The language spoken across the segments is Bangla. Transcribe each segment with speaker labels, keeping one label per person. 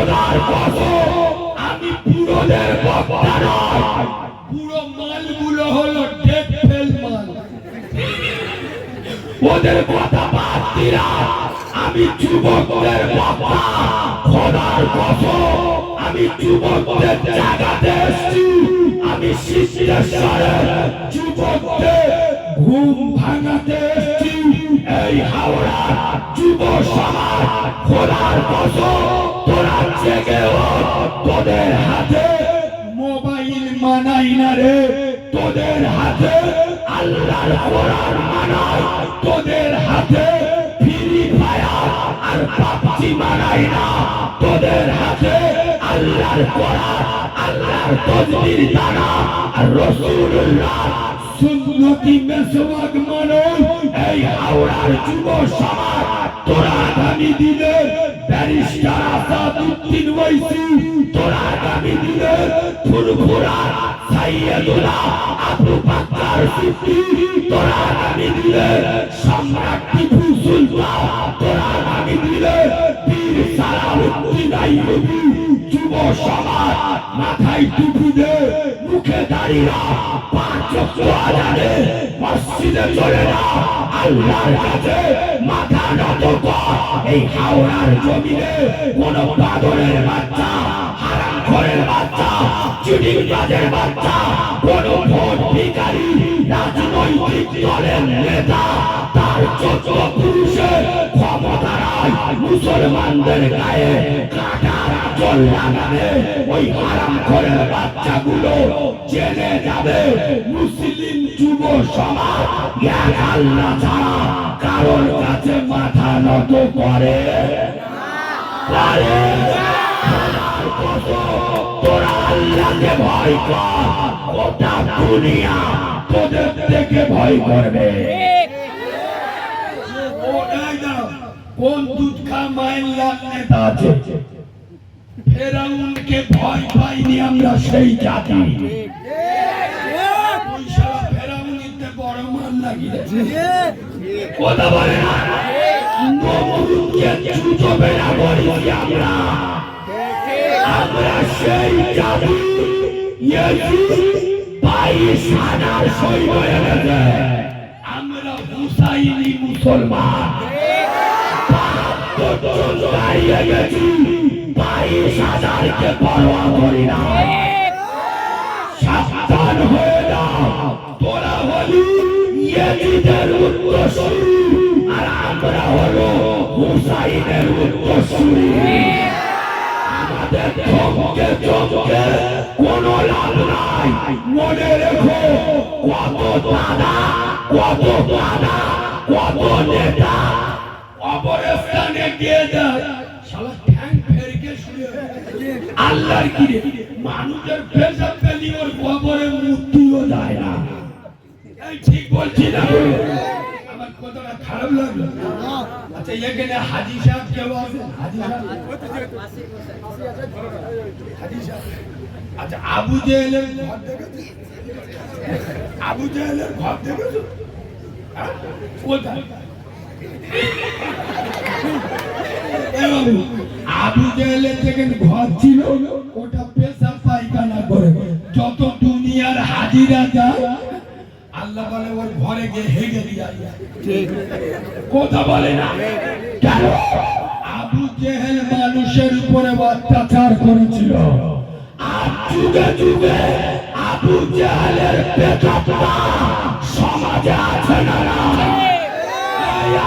Speaker 1: খোদার কসম আমি পুরোদের বক্তা নয়,
Speaker 2: পুরো মালগুলো হলো ডেড ফেল মাল।
Speaker 1: ওদের কথা বাদ দিলাম, আমি যুবকদের বক্তা। খোদার কসম আমি যুবকদের জাগাতে এসেছি, আমি সিদ্ধেশ্বরের যুবকদের ঘুম ভাঙাতে এসেছি। এই হাওড়া যুব সমাজ খোদার কসম তোরা জেগে ওঠ, তোদের হাতে
Speaker 2: মোবাইল মানাই না রে,
Speaker 1: তোদের হাতে আল্লাহর কোরআন মানাই, তোদের হাতে ফ্রি ফায়ার আর পাবজি মানাই না, তোদের হাতে আল্লাহর কোরআন আল্লাহর তাকবীর দানা আর রাসূলুল্লাহ সুন্নতি মেসওয়াক মানো। এই হাওড়ার যুব সমাজ তোরা আগামী দিনে ব্যারিস্টার আসাদউদ্দিন ওয়াইসি, তোরা আগামী দিনে ফুরফুরা সাইয়েদুল্লাহ আবু বকর সিদ্দিকী, তোরা আগামী দিনে সম্রাট টিপু সুলতান, তোরা আগামী দিনে বীর সালাউদ্দিন আইয়ুবী। যুব সমাজ মাথায় টুপি দে, মুখে দাঁড়িয়ে পাঁচ ওয়াক্ত আজানে মসজিদে চলে না, আল্লাহর কাছে মাথা নত কর। এই হাওড়ার জমিনে কোন বাদরের বাচ্চা, হারামখোরের বাচ্চা, চিটিংবাজের বাচ্চা, কোন ভোট ভিখারি, রাজনৈতিক দলের নেতা তার যত পুরুষের ক্ষমতা নাই মুসলমানদের গায়ে কাঁটার আঁচল লাগাবে। ওই হারামখোরের বাচ্চাগুলো জেনে যাবে মুসলিম যুব সমাজ এক আল্লাহ ছাড়া কারোর কাছে মাথা নত করে তোরা আল্লাহকে ভয় কর, গোটা দুনিয়া তোদের থেকে ভয় করবে।
Speaker 2: কোন দুধ খা মাইল নেতা আছে,
Speaker 1: ফেরাউনকে ভয় পাইনি আমরা সেই জাতি।
Speaker 2: ওই শালা ফেরাউনিতে বড় মান লাগিয়ে
Speaker 1: কথা বলে না, নমরুদকে জুতো বেড়া বলেছি আমরা। আমরা সেই জাতি, ইয়াজিদ 22,000 সৈন্য এনেছে। আমরা হুসাইনি মুসলমান 72 জন দাঁড়িয়ে গেছি, 22,000-কে পরোয়া করি না। সাবধান হয়ে যাও, তোরা হলি ইয়াজিদের উত্তরসূরি আর আমরা হলো হুসাইনের উত্তরসূরি। আমাদের ধমকে ধমকে কোনো লাভ নাই। মনে রেখো, কত দাদা, কত দাদা, কত নেতা অবস্থানে গিয়ে যায়,
Speaker 2: শালা ঠ্যাং ফেরকে শুয়ে
Speaker 1: আল্লাহর কিরে মানুষের পেশাব পেলি ওর কবরে মূর্তিও যায় না। এই ঠিক বলছি না?
Speaker 2: আমার কথাটা খারাপ লাগলো? আচ্ছা, এখানে হাজী সাহেব কেউ আছে? হাজী সাহেব, হাজী সাহেব। আচ্ছা, আবু জেহেলের ঘর দেখেছো? আবু জেহেলের ঘর দেখেছো? হ্যাঁ? কোথায়? আবু জেহেলের যেখানে ঘর ছিল ওটা পেশাব পায়খানা করে। যত দুনিয়ার হাজিরা যায় আল্লাহ বলে ওর ঘরে গিয়ে হেগে দিয়ে
Speaker 1: কথা বলে না কেন?
Speaker 2: আবু জেহেল মানুষের উপরে অত্যাচার করেছিল।
Speaker 1: আর যুগে যুগে আবু জেহেলের পেটটা সমাজে আছে না?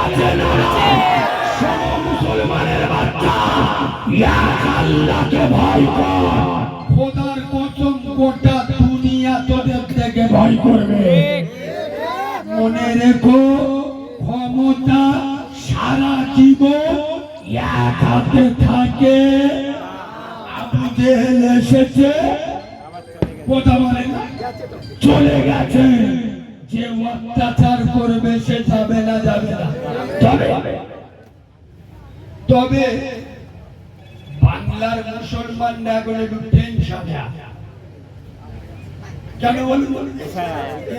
Speaker 1: আছে না? সব মুসলমানের বাচ্চা এক আল্লাহকে ভয় কর।
Speaker 2: খোদার কসম গোটা দুনিয়া তোদের থেকে ভয় করবে। মনে রেখো, ক্ষমতা সারা জীবন এক হাতে থাকে। আবু জেহেল এসেছে, কথা বলে না, চলে গেছে। যে অত্যাচার করবে সে যাবে না, যাবে না। তবে বাংলার মুসলমান এখন একটু টেনশনে আছে। কেন বলুন?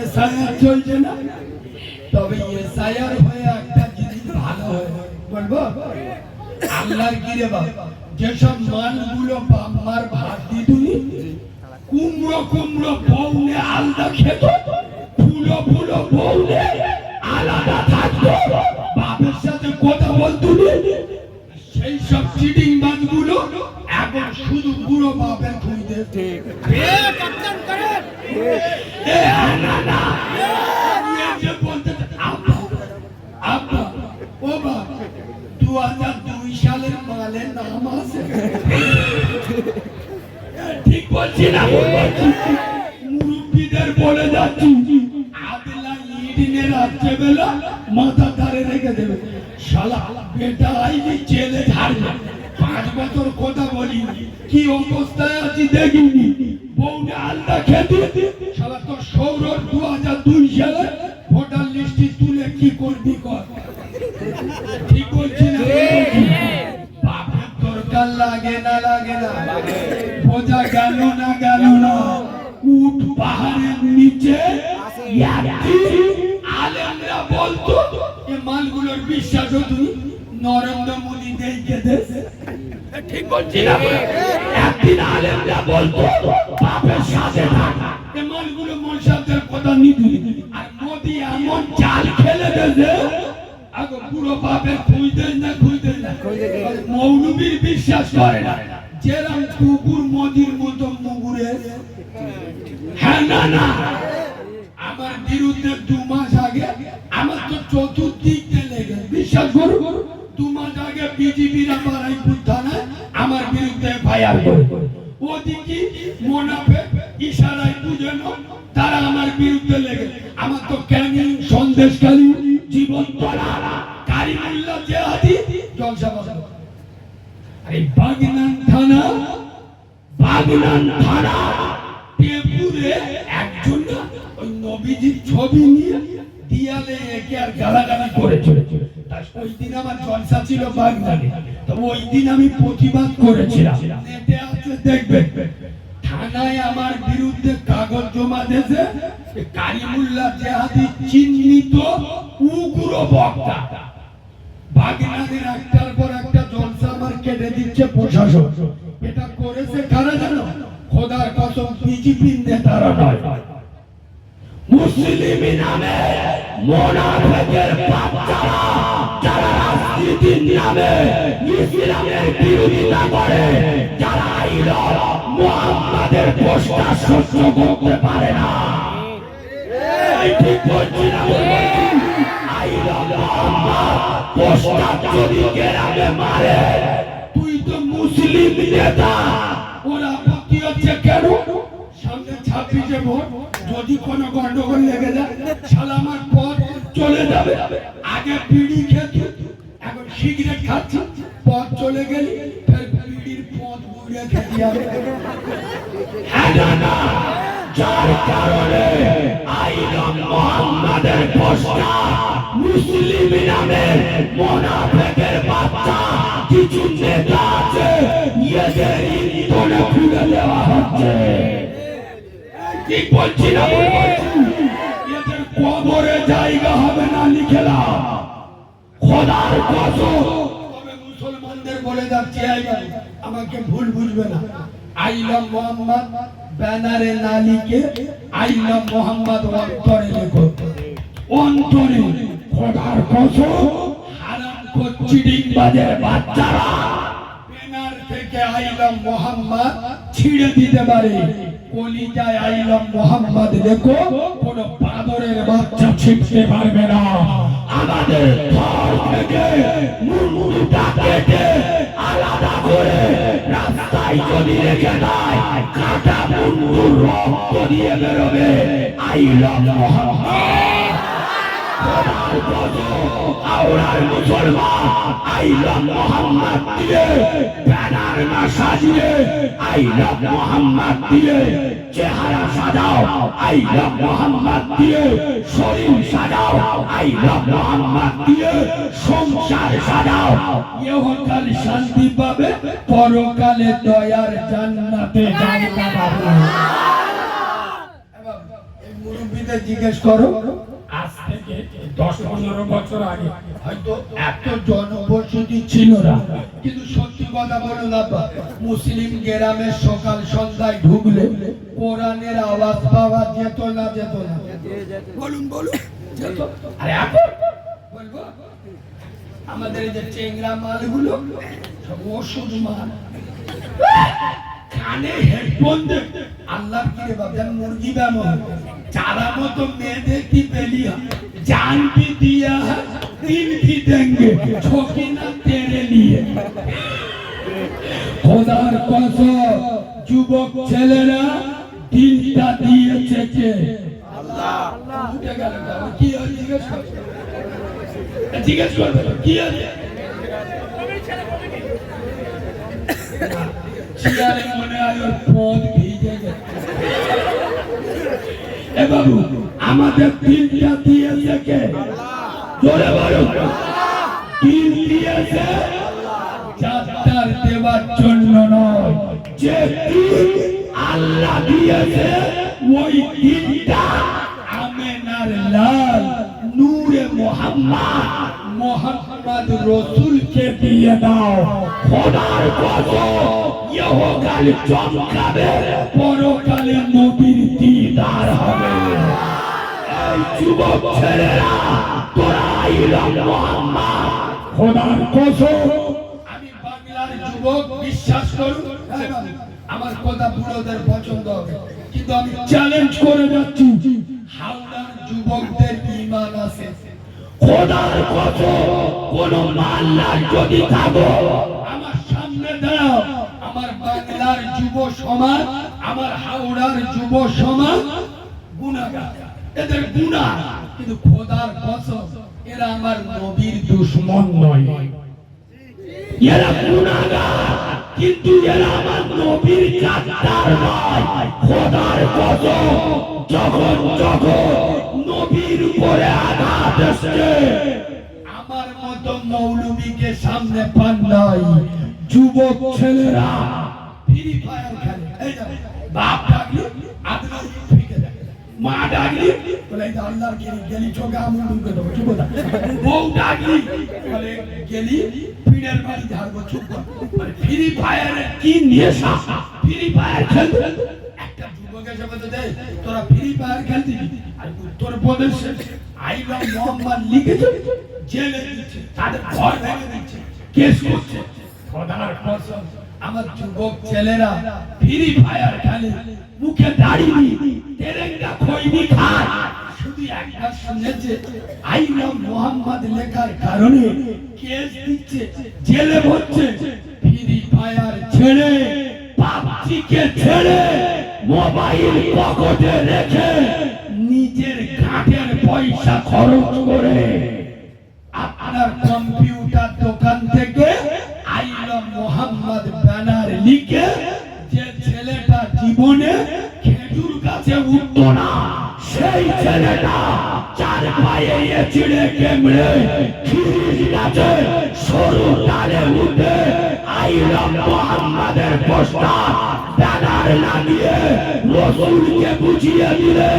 Speaker 2: এসআইআর চলছে না? তবে এসআইআর হয়ে একটা জিনিস ভালো হয়, বলবো আল্লাহর কি রে বাবা, যেসব মালগুলো বাম্মার ভাত দিতুনি কুমড়ো কুমড়ো বউনে আলাদা খেত, ফুলো ফুলো বউনে আলাদা থাকতো, বাপের সাথে কথা বলতুনি, সেই সব চিটিং বাজগুলো এখন শুধু বুড়ো বাপের খুঁজতে। না না বলতে আব্বা আব্বা ও বাপ 2002 সালের মালের নাম আছে। ঠিক বলছি না? মুরব্বীদের বলে যাচ্ছি, আদলা ইডিনে রাত্রেবেলা মাথা ধারে রেখে দেবে, শালা বেটা আইনি জেলে ঝাড়বে, 5 বছর কথা বলিনি, কি অবস্থায় আছি দেখিনি, বউনে আলদা খেতে, শালা তোর সৌরভ 2002 সালে ভোটার লিস্টে তুলে কি করবি কর। ঠিক বলছি না? বাপের দরকার লাগে না বোঝা গেল না উঠ পাহাড়ের নিচে আলেমরা বলতো এ মালগুলোর বিশ্বাস হতো, নরেন্দ্র মোদী দেখে দেশে। ঠিক বলছি না? একদিন আলেমরা বলতো বাপের সাথে থাকা, এ মালগুলো মনসাদের কথা নিবি, আর মোদী এমন চাল খেলে দেশে আগো পুরো বাপের খুঁজতে না মৌলবীর বিশ্বাস করে না, যেরকম কুকুর মোদির মতো মুগুরে। হ্যাঁ না আমার বিরুদ্ধে 2 মাস আগে আমার তো চতুর্দিক লেগে, বিশ্বাস করো 2 মাস আগে বিজেপিরা বারাইপুর থানায় আমার বিরুদ্ধে ফায়ার করে, ওদিকে মোনাফেক ইশারায় বুঝানো তারা আমার বিরুদ্ধে লেগে, আমার তো ক্যানিং সন্দেশকালী জীবনতলা কারিমুল্লাহ জিহাদি জলসা বসাবো। আরে বাগনান থানা টেপুরে একজন ওই নবীজির ছবি নিয়ে দিয়ালে একে আর গালাগালি করে চলেছে। ওই দিন আমার জলসা ছিল বাগনানে, তো ওই দিন আমি প্রতিবাদ করেছিলাম, নেটে আছে দেখবে, থানায় আমার বিরুদ্ধে কাগজ জমা দিয়েছে কারিমুল্লাহ জিহাদি চিহ্নিত উগ্র বক্তা। বাগনানের একটার পর একটা জলসা আমার কেটে দিচ্ছে প্রশাসন, এটা করেছে কারা জানো? খোদার কসম বিজেপি নেতারা নয়, মুসলিম নামে মুনাফিকের বাচ্চারা, যারা রাজনীতির নামে ইসলামের বিরোধিতা করে, যারা মুহাম্মাদের পোস্টার সহ্য করতে পারে না। ঠিক বলছি না? পোস্টার যদি গ্রামে মারে, তুই তো মুসলিম নেতা, ওরা আপত্তি হচ্ছে কেন? সামনে 26 ভোট, যদি কোনো গন্ডগোল লেগে যায় শালা আমার পথ চলে যাবে। আগে বিড়ি খেত, এখন সিগারেট খাচ্ছি, পথ চলে গেলি ফের বিড়ির পথ বুড়ে খেতে যাবে। না যার কারণে মুহাম্মাদের পোস্টার মুসলিম নামের মুনাফিকের বাচ্চা কিছু নেতা আছে, এদের ইন্ধনে খুলে দেওয়া হচ্ছে। ঠিক বলছি না? এদের কবরে জায়গা হবে না লিখেলাম, খোদার কসম। তবে মুসলমানদের বলে যাচ্ছি, আমাকে ভুল বুঝবে না, আইলাম মোহাম্মদ ব্যানারে না লিখে আইলাম মোহাম্মদ অন্তরে লেখো, অন্তরে। খোদার কসম হারাম চিটিং বাজের বাচ্চারা ব্যানার থেকে আইলাম মোহাম্মদ ছিঁড়ে দিতে পারে, কলিজায় আইলাম মোহাম্মদ লেখো, কোন বাদরের বাচ্চা ছিঁড়তে পারবে না। আমাদের ঘর থেকে মুন্ডুটা কেটে আলাদা করে রাস্তায় যদি রেখে দেয়, কাটা মুন্ডুর রক্ত দিয়ে বেরোবে আইলাম মোহাম্মদ। আওরার মুসলমান আইলাম মোহাম্মদ দিয়ে ব্যানার না সাজিয়ে আইলাম মোহাম্মদ দিয়ে চেহারা সাজাও, আইলাম মোহাম্মদ দিয়ে শরীর সাজাও, আইলাম মোহাম্মদ দিয়ে সংসার সাজাও, ইহকাল শান্তি পাবে, পরকালে দয়ার জান্নাতে জায়গা পাবে। এই মুরব্বিদের জিজ্ঞেস করো, আজ থেকে 10-15 বছর আগে হয়তো এত জনবসতি ছিল না, কিন্তু সত্যি কথা বলুন আব্বা, মুসলিম গ্রামে সকাল সন্ধ্যায় ঢুকলে কোরআনের আওয়াজ পাওয়া যেত না? যেত না? বলুন বলুন, যেত। আরে এখন বলবো আমাদের এই যে চেংরা মালগুলো সব ওষুধ মাল, কানে হেডফোন দে, আল্লাহ কি রে বাবা, মুরগি ব্যবহার चारा मत मेरे की बेलिया जान भी दिया है दिल भी देंगे छोटी ना तेरे लिए খোদার কসম যুবক ছেলেরা দিনটা দিয়েছে কে? আল্লাহ। উঠে গেল কি আর জিজ্ঞেস করছে? জিজ্ঞেস করবে কি আছে? চিয়ারে মনে হয় ওর পদ ভিজে গেছে। এ বাবু আমাদের দিনটা দিয়েছে কে? জোরে বলো। দিন দিয়েছে যাত্রার দেওয়ার জন্য নয়, যে দিন আল্লাহ দিয়েছে ওই দিনটা আমেনার লাল নূরে মোহাম্মদ রসুলকে দিয়ে দাও। খোদার কসম ইহকাল চমকাবে, পরকালে নবীর দিদার হবে। এই যুবক ছেলেরা তোরা ইলাম মুহাম্মদ, খোদার কসম আমি বাংলার যুবক, বিশ্বাস করুন আমার কথা বুড়োদের পছন্দ হবে, কিন্তু আমি চ্যালেঞ্জ করে যাচ্ছি হাওড়ার যুবকদের ঈমান আছে। খোদার কসম কোন মাল্লার যদি থাকো আমার সামনে দাও, আমার বাংলার যুব সমাজ, আমার হাওড়ার যুব সমাজ গুনাহগার, এদের গুনাহ, কিন্তু খোদার কসম এরা আমার নবীর দুশমন নয়। এরা গুনাহগার কিন্তু এরা আমার নবীর জাতদার নয়। খোদার কসম যখন নবীর উপরে আঘাত আসছে আমার মতো মৌলবীকে সামনে পান নাই, যুবক ছেলেরা ফ্রি ফায়ার খেলে। এই বাপ ডাকলি আপনার ফিকে দেয়, মা ডাকলি বলে এই আল্লাহর গেলি চোখে আমল ঢুকে দেবো, চুপ কর। বউ ডাকলি বলে গেলি পিড়ের বাড়ি ঝাড়বো, চুপ কর। মানে ফ্রি ফায়ারে কি নেশা, ফ্রি ফায়ার খেলতে একটা যুবকের সাথে দেয় তোরা ফ্রি ফায়ার খেলতে, আর উত্তরপ্রদেশে আইলাম মোহাম্মদ লিখেছে জেলে দিচ্ছে, তাদের ঘর ভেঙে দিচ্ছে, কেস করছে। খোদার কসম আমার যুবক ছেলেরা ফ্রি ফায়ার খেলে, মুখে দাড়ি তেরেঙ্গা খৈনি খায়, শুধু একবার শুনেছে আইলাম মোহাম্মদ লেখার কারণে কেস দিচ্ছে, জেলে ভরছে। ফ্রি ফায়ার ছেড়ে পাবজিকে ছেড়ে মোবাইল পকেটে রেখে নিজের ঘাটের পয়সা খরচ করে আপনার কম্পিউটার দোকান থেকে আইলাম মোহাম্মদ ব্যানার লিখে, যে ছেলেটা জীবনে খেজুর গাছে উঠত না সেই ছেলেটা চার পায়ে চিড়ে কেমড়ে খিরিস গাছে সরু ডালে উঠে আইলাম মোহাম্মদের পোস্টার ব্যানার লাগিয়ে রসুলকে বুঝিয়ে দিলে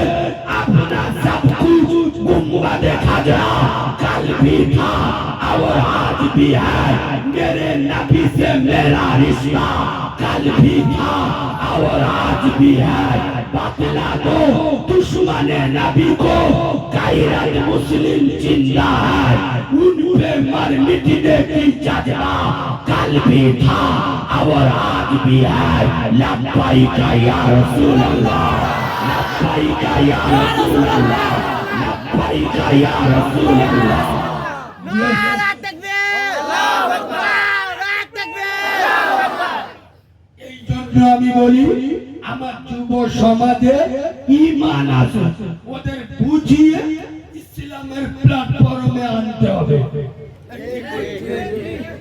Speaker 2: আপনার সব कुछ गुम्बद खजा कल भी था और आज भी है, मेरे नबी से मेरा रिश्ता कल भी था और आज भी है। बतला दो दुश्मन नबी को गैरत मुस्लिम जिंदा है, उन पे मर मिटने की जज्बा कल भी था और आज भी है। लब्बैक या रसूल अल्लाह, लब्बैक या रसूल अल्लाह, लब्बैक या रसूल अल्लाह।
Speaker 3: नारा तकबीर, अल्लाहू আকবার, নারা তাকবীর, আল্লাহু আকবার।
Speaker 2: এই জন্য আমি বলি আমার যুব সমাজে ঈমান আছে, ওদের বুঝিয়ে ইসলামের প্ল্যাটফর্মে আনতে হবে।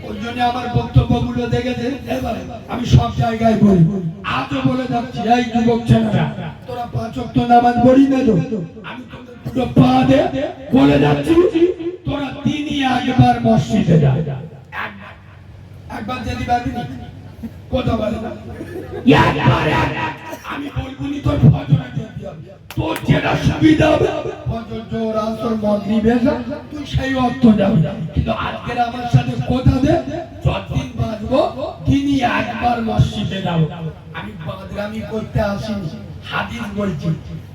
Speaker 2: ওই জন্য আমার বক্তব্যগুলো দেখেছেন, এবার আমি সব জায়গায় বলি, আজও বলে যাচ্ছি এই যুবক ছেলেরা তোরা 5 ওয়াক্ত নামাজ পড়ি না তো, আমি তোদের দুটো পা দে বলে যাচ্ছি তোরা দিনই একবার মসজিদে যা, একবার যদি পারবি না কথা বলে না, একবার আমি বলবো নি তোর ফজরে যেতে হবে, তোর যেটা সুবিধা হবে ফজর জোহর জোহর আসর মাগরিব এসা তুই সেই অর্থ যাবি, কিন্তু আজকের আমার সাথে কথা দে যতদিন বাঁচবো দিনই একবার মসজিদে যাব। আমি বাদরামি করতে আসিনি, হাদিস বলছি।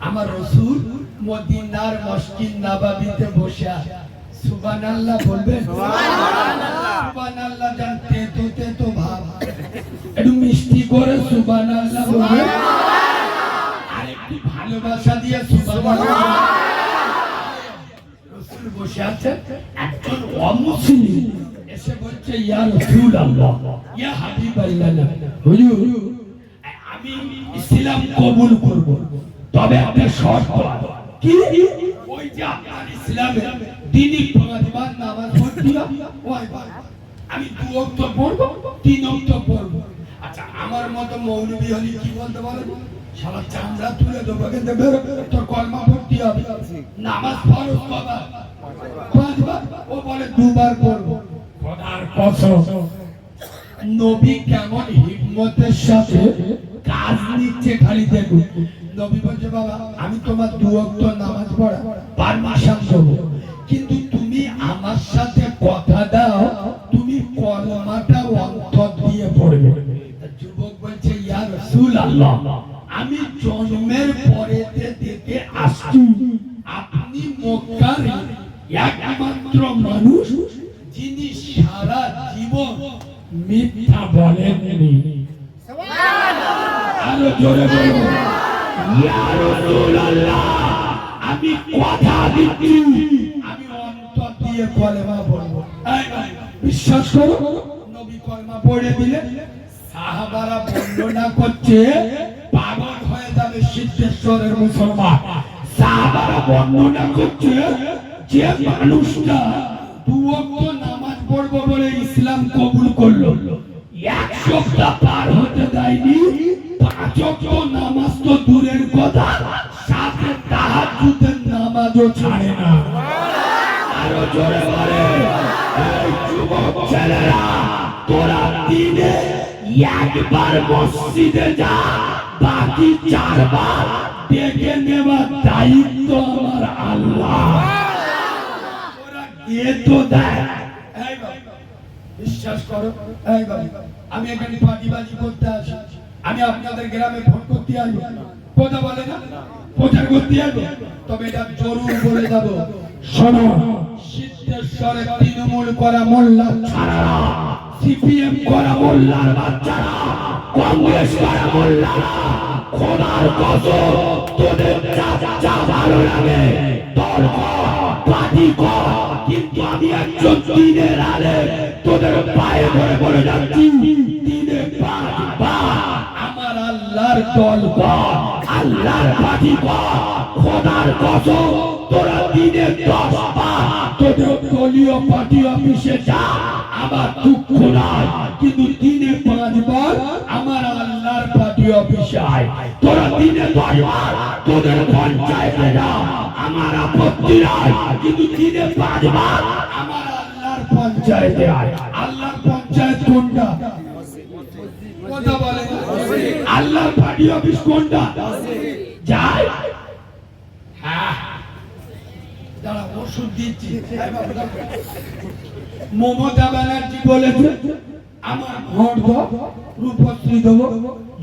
Speaker 2: আমার রাসূল মদিনার মসজিদ নববীতে বসে আছে, সুবহানাল্লাহ বলবেন? সুবহানাল্লাহ জানতে তো ভাব একটু মিষ্টি করে সুবহানাল্লাহ বলবেন, আর একটু ভালোবাসা দিয়ে সুবহানাল্লাহ। রাসূল বসে আছেন, একজন অমুসলিম এসে বলছে, ইয়া রাসূলুল্লাহ, ইয়া হাবিবাল্লাহ, হুজুর আমি ইসলাম কবুল করব, তবে একটা শর্ত আছে। কি? ওই যে আপনার ইসলামে দিনই 5 বার নামাজ পড়তে হবে, ওই আমি 2 ওয়াক্ত পড়ব, 3 ওয়াক্ত পড়ব। আচ্ছা আমার মত মৌলবি হলে কি বলতে পারে? শালা চামড়া তুলে দেবো, কিন্তু বেরো, তোর কলমা পড়তে হবে। নামাজ ফরজ কবার? 5 বার। ও বলে 2 বার পড়ব। খোদার কসম, নবী কেমন হিকমতের সাথে কাজ নিচ্ছে খালি দেখুন। নবী বলছে, বাবা আমি তোমার 2 ওয়াক্ত নামাজ পড়া পারমিশন দেবো, কিন্তু তুমি আমার সাথে কথা দাও তুমি কলমাটা অন্তর দিয়ে পড়বে। যুবক বলছে, ইয়া রাসূলুল্লাহ, আমি জন্মের পরেতে দেখে আসছি আপনি মক্কার একমাত্র মানুষ যিনি সারা জীবন মিথ্যা বলেননি। আরো জোরে বলুন, ইয়া রাসূলুল্লাহ, আমি কথা দিচ্ছি আমি অন্তর দিয়ে কলেমা পড়ব। বিশ্বাস করো, নবী কলেমা পড়ে দিলে সাহাবারা বর্ণনা করছে পাগল হয়ে যাবে সিদ্ধেশ্বরের মুসলমান। সাহাবারা বর্ণনা করছে যে মানুষটা 2 ওয়াক্ত নামাজ পড়বো বলে ইসলাম কবুল করলো, 1 সপ্তাহ পার হতে দেয়নি 5 ওয়াক্ত নামাজ তো দূরের কথা, সাথে তাহাজ্জুদের নামাজও ছাড়ে না। আরো জোরে বলে, এই যুবক ছেলেরা, তোরা দিনে একবার মসজিদে যা, বাকি 4 বার দেখে নেবার দায়িত্ব আমার আল্লাহ। তোরা কে তো দেয়? এই বাবা বিশ্বাস করো, এই বাবা আমি এখানে পাটিবাজি করতে আসি, আমি আপনাদের গ্রামে ভোট করতে আসবো, কথা বলে না প্রচার করতে আসবো, তবে এটা জরুর বলে যাব, শোনো সিদ্ধেশ্বরে তৃণমূল করা মোল্লা ছাড়া, সিপিএম করা মোল্লার বাচ্চারা, কংগ্রেস করা মোল্লারা, খোদার কসম তোদের যা ভালো লাগে দল পার্টি কর, কিন্তু আমি একজন দিনের আলে তোদের পায়ে ধরে বলে যাচ্ছি, দিনে 5 বার আমার আল্লাহর দল কর, আল্লাহর পার্টি কর। খোদার কসম তোরা দিনে 10 বার তোদের দলীয় পার্টি অফিসে যা, আমার দুঃখ নাই, কিন্তু দিনে 5 বার আমার আল্লাহর পার্টি অফিসে আয়। তোরা দিনে 10 বার তোদের পঞ্চায়েতে যা, আমার আপত্তি নাই, কিন্তু দিনে 5 বার আমার আল্লাহর পঞ্চায়েতে আয়। আল্লাহর পঞ্চায়েত কোনটা? কথা বলে, আল্লাহর পার্টি অফিস কোনটা? যায় হ্যাঁ, দাঁড়া ওষুধ দিচ্ছি। মমতা ব্যানার্জি বলেছে আমার ভোট দাও, রূপশ্রী দেবো,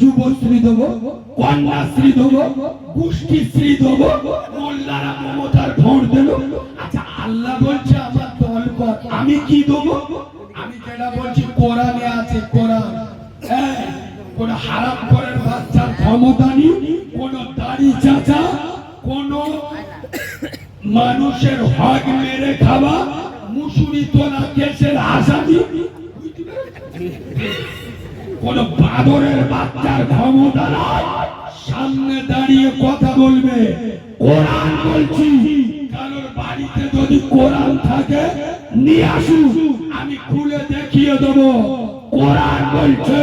Speaker 2: যুবশ্রী দেবো, কন্যাশ্রী দেবো, গোষ্ঠীশ্রী দেবো, মোল্লারা মমতার ভোট দেবো। আচ্ছা আল্লাহ বলছে আমার দল কর, আমি কি দেবো? আমি যেটা বলছি কোরআনে আছে, কোরআন কোন হারাম করার বাচ্চার ক্ষমতা নেই, কোন দাড়ি চাচা, কোন মানুষের হক মেরে খাওয়া, মুসুরি তোলা কেসের আসামি, কোন বাদরের বাচ্চার ক্ষমতা নাই সামনে দাঁড়িয়ে কথা বলবে। কোরআন বলছি, কারোর বাড়িতে যদি কোরআন থাকে নিয়ে আসুন, আমি খুলে দেখিয়ে দেব। কোরআন বলছে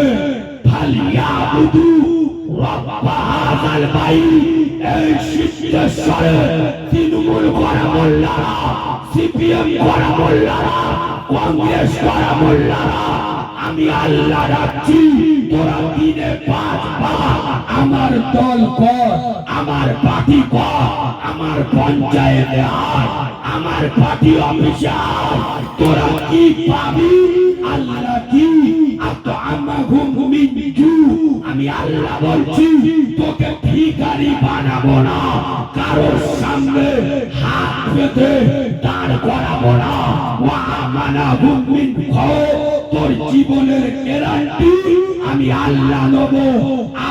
Speaker 2: ফালিয়াবুদু রাব্বা হাযাল বাইত। এই সিদ্ধেশ্বরে তৃণমূল করা মোল্লারা, সিপিএম করা মোল্লারা, কংগ্রেস করা মোল্লারা
Speaker 1: আমি আল্লাহ রাখছি তোরা দিনে 5 বার আমার দল কর, আমার পার্টি কর, আমার পঞ্চায়েতে আয়, আমার পার্টি অফিসে আয়। তোরা কি পাবি? আল্লাহ কি আমি আল্লাহ বলছি তোকে ভিখারি বানাবো না, কারোর সামনে হাত পেতে দাঁড় করাবো না। তোর জীবনের গ্যারান্টি আমি আল্লাহ নেব।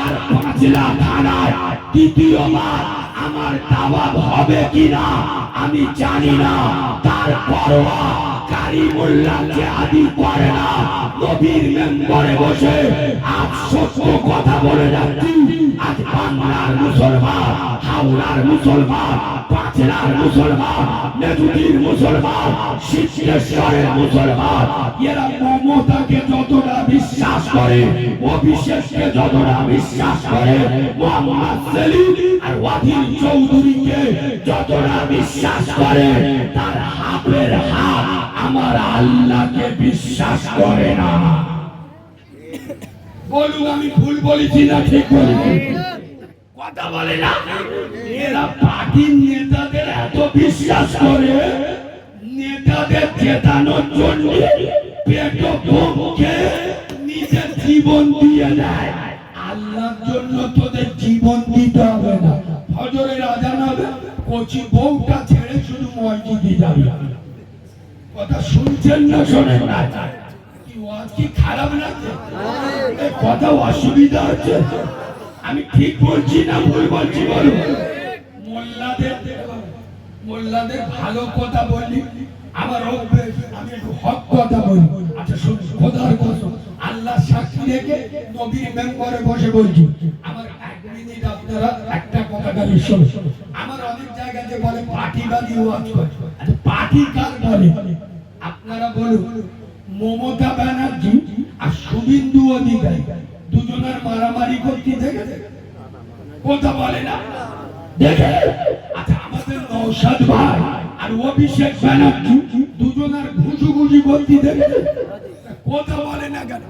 Speaker 1: আর পাঁচলা থানায় দ্বিতীয়বার আমার দাওয়াত হবে কিনা আমি জানি না, তারপরও কারিমুল্লাহ জিহাদি করে না। নবীর মেম্বারে বসে আফসোস কথা বলে যাচ্ছি। আজ বাংলার মুসলমান, হাওড়ার মুসলমান, পাঁচলার মুসলমান, নেজুদির মুসলমান, সিদ্ধেশ্বরের মুসলমান, এরা মমতাকে যতটা বিশ্বাস করে, অভিষেককে যতটা বিশ্বাস করে, মোহাম্মদ সেলিম আর ওয়াহিদ চৌধুরীকে যতটা বিশ্বাস করে, তার হাতের হাত আমার আল্লাহকে বিশ্বাস করে না। বলুন আমি ভুল বলেছি না ঠিক বলেছি? কথা বলে না। এরা পার্টির নেতাদের এত বিশ্বাস করে, নেতাদের জেতানোর জন্য পেট বোমকে নিজের জীবন দিয়ে দেয়। আল্লাহর জন্য তোদের জীবন দিতে হবে না। ফজরের আজান হবে, কচি বউটা ছেড়ে শুধু মসজিদে যাবে। কথা শুনছেন না শোনেন না? কি ওয়াজ কি খারাপ লাগছে? কথা অসুবিধা হচ্ছে? আমি ঠিক বলছি না ভুল বলছি বলো? মোল্লাদের ভালো কথা বললি আমার অভ্যেস, আমি একটু হক কথা বলি। আচ্ছা শুন, খোদার কসম আল্লাহ সাক্ষী রেখে নবীর মেম্বারে বসে বলছি, আমার 1 মিনিট আপনারা একটা কথা গালি শুনুন। আমার অনেক জায়গায় যে বলে পার্টিবাদী ওয়াজ করে, আচ্ছা পার্টি কার বলে আপনারা বলুন? মমতা ব্যানার্জি আর শুভেন্দু অধিকারী দুজনের মারামারি করতে দেখেছে? কথা বলে না দেখে? আচ্ছা আমাদের নওশাদ ভাই আর অভিষেক ব্যানার্জি দুজনের ঘুষুঘুষি করতে দেখেছে? কথা বলে না কেন?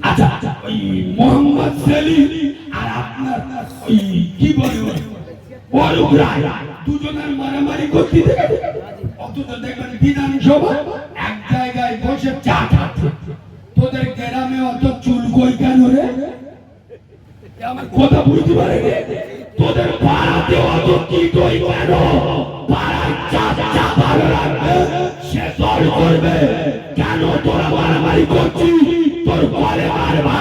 Speaker 1: আচ্ছা ওই মোহাম্মদ সেলিম আর আপনার ওই কি বলে অরূপ রায় দুজনের মারামারি করতে দেখেছে? অথচ দেখবেন বিধানসভা এক জায়গায় বসে চা খাচ্ছে। তোদের গ্রামে অত চুল কই কেন রে? আমার কথা বুঝতে পারে? তোদের পাড়াতে অত কি কই কেন? পাড়ার চা চা ভালো লাগবে, সে দল করবে। কেন তোরা মারামারি করছিস? তোর ঘরে মারবা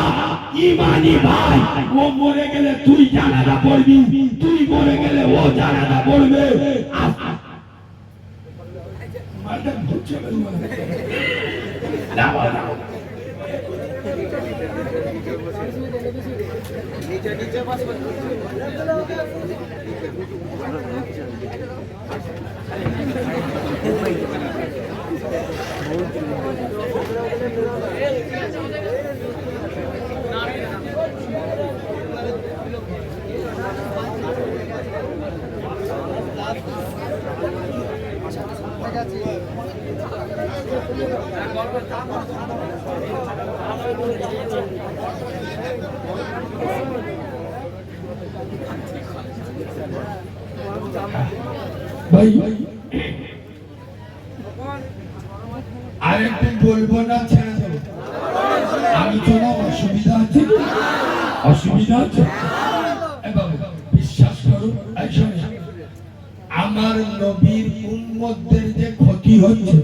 Speaker 1: ইমানি ভাই, ও মরে গেলে তুই জানাজা পড়বি, তুই মরে গেলে ও জানাজা পড়বে। ভাই আরেকটু বলবো না ছেড়ে দেবো? আমি তো না অসুবিধা আছে? অসুবিধা আছে? বিশ্বাস করুন, আমার নবীর উম্মতদের যে ক্ষতি হচ্ছে,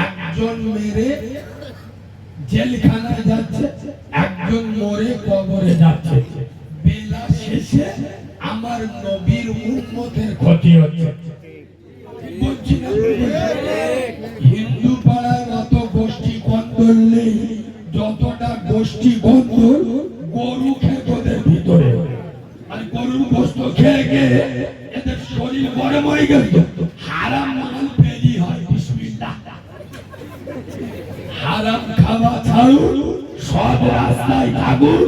Speaker 1: একজন মেরে জেলখানায় যাচ্ছে, একজন মরে কবরে যাচ্ছে, বেলা শেষে আমার নবীর উম্মতের ক্ষতি হচ্ছে। বলছি না? হিন্দু পাড়ায় অত গোষ্ঠী কন্দল নেই যতটা গোষ্ঠী কন্দল গরু খেতদের ভিতরে। মানে গরুর গোস্ত খেয়ে খেয়ে এদের শরীর গরম হয়ে গেল, হারাম মাল বেরি হয়। বিসমিল্লাহ, হারাম খাওয়া ছাড়ুন, সব রাস্তায় থাকুন,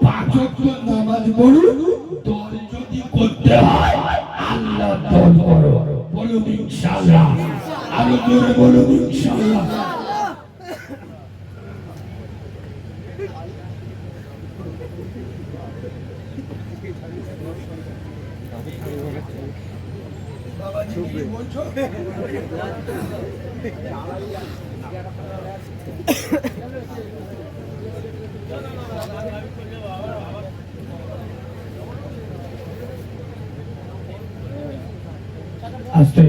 Speaker 1: 5 ওয়াক্ত নামাজ পড়ুন। দল যদি করতে হয় আল্লাহ দল করো, বলুন ইনশাআল্লাহ। আরো জোরে বলুন ইনশাআল্লাহ। বাবাজি কি বলছো?
Speaker 2: আস্তে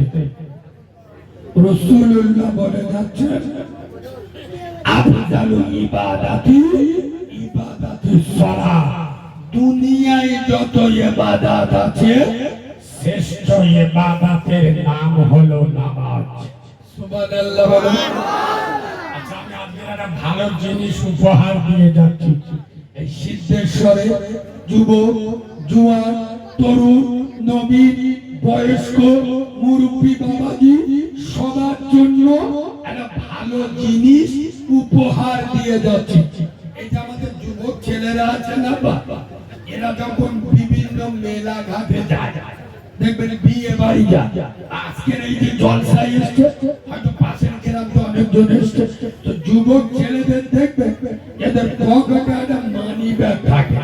Speaker 2: রাসূলুল্লাহ বলে যাচ্ছে আফজালু ইবাদাতি ইবাদাতুস সালাহ। দুনিয়ায় যত ইবাদত আছে শ্রেষ্ঠ ইবাদতের নাম হলো নামাজ।
Speaker 1: সুবহানাল্লাহ বলেন।
Speaker 2: আচ্ছা, আমি আপনাদের একটা ভালো জিনিস উপহার দিয়ে যাচ্ছি।
Speaker 1: এই সিদ্ধেশ্বরে যুবক, জুয়ান, তরুণ, নবীন, বয়স্ক, মুরব্বী বাবাজি সবার জন্য একটা ভালো জিনিস উপহার দিয়ে যাচ্ছি। এই যে আমাদের যুবক ছেলেরা আছে না বাবা, এরা যখন বিভিন্ন মেলা ঘাটে যায়, দেখবেন বিয়ে বাড়ি যায়, আজকের এই যে জলসায় এসছে, হয়তো পাশের গ্রামে অনেকজন এসছে, তো যুবক ছেলেদের দেখবেন এদের পকেটে একটা মানি ব্যাগ থাকে।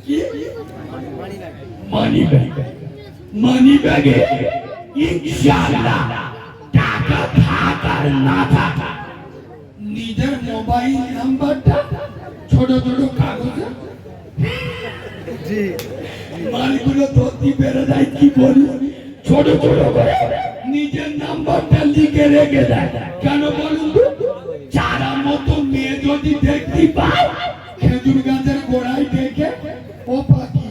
Speaker 1: কি
Speaker 2: মানি ব্যাগ, মানি ব্যাগে ইনশাআল্লাহ টাকা থাকার না থাকা,
Speaker 1: নিজের মোবাইল নাম্বারটা ছোট ছোট কাগজে মালগুলো ধরতে বেড়ে যায়, কি বলি
Speaker 2: ছোট ছোট করে
Speaker 1: নিজের নাম্বারটা লিখে রেখে দেয়। কেন বলুন তো? চারা মতো মেয়ে যদি দেখতে পায়, খেজুর গাছের গোড়ায় দেখে ও পাখি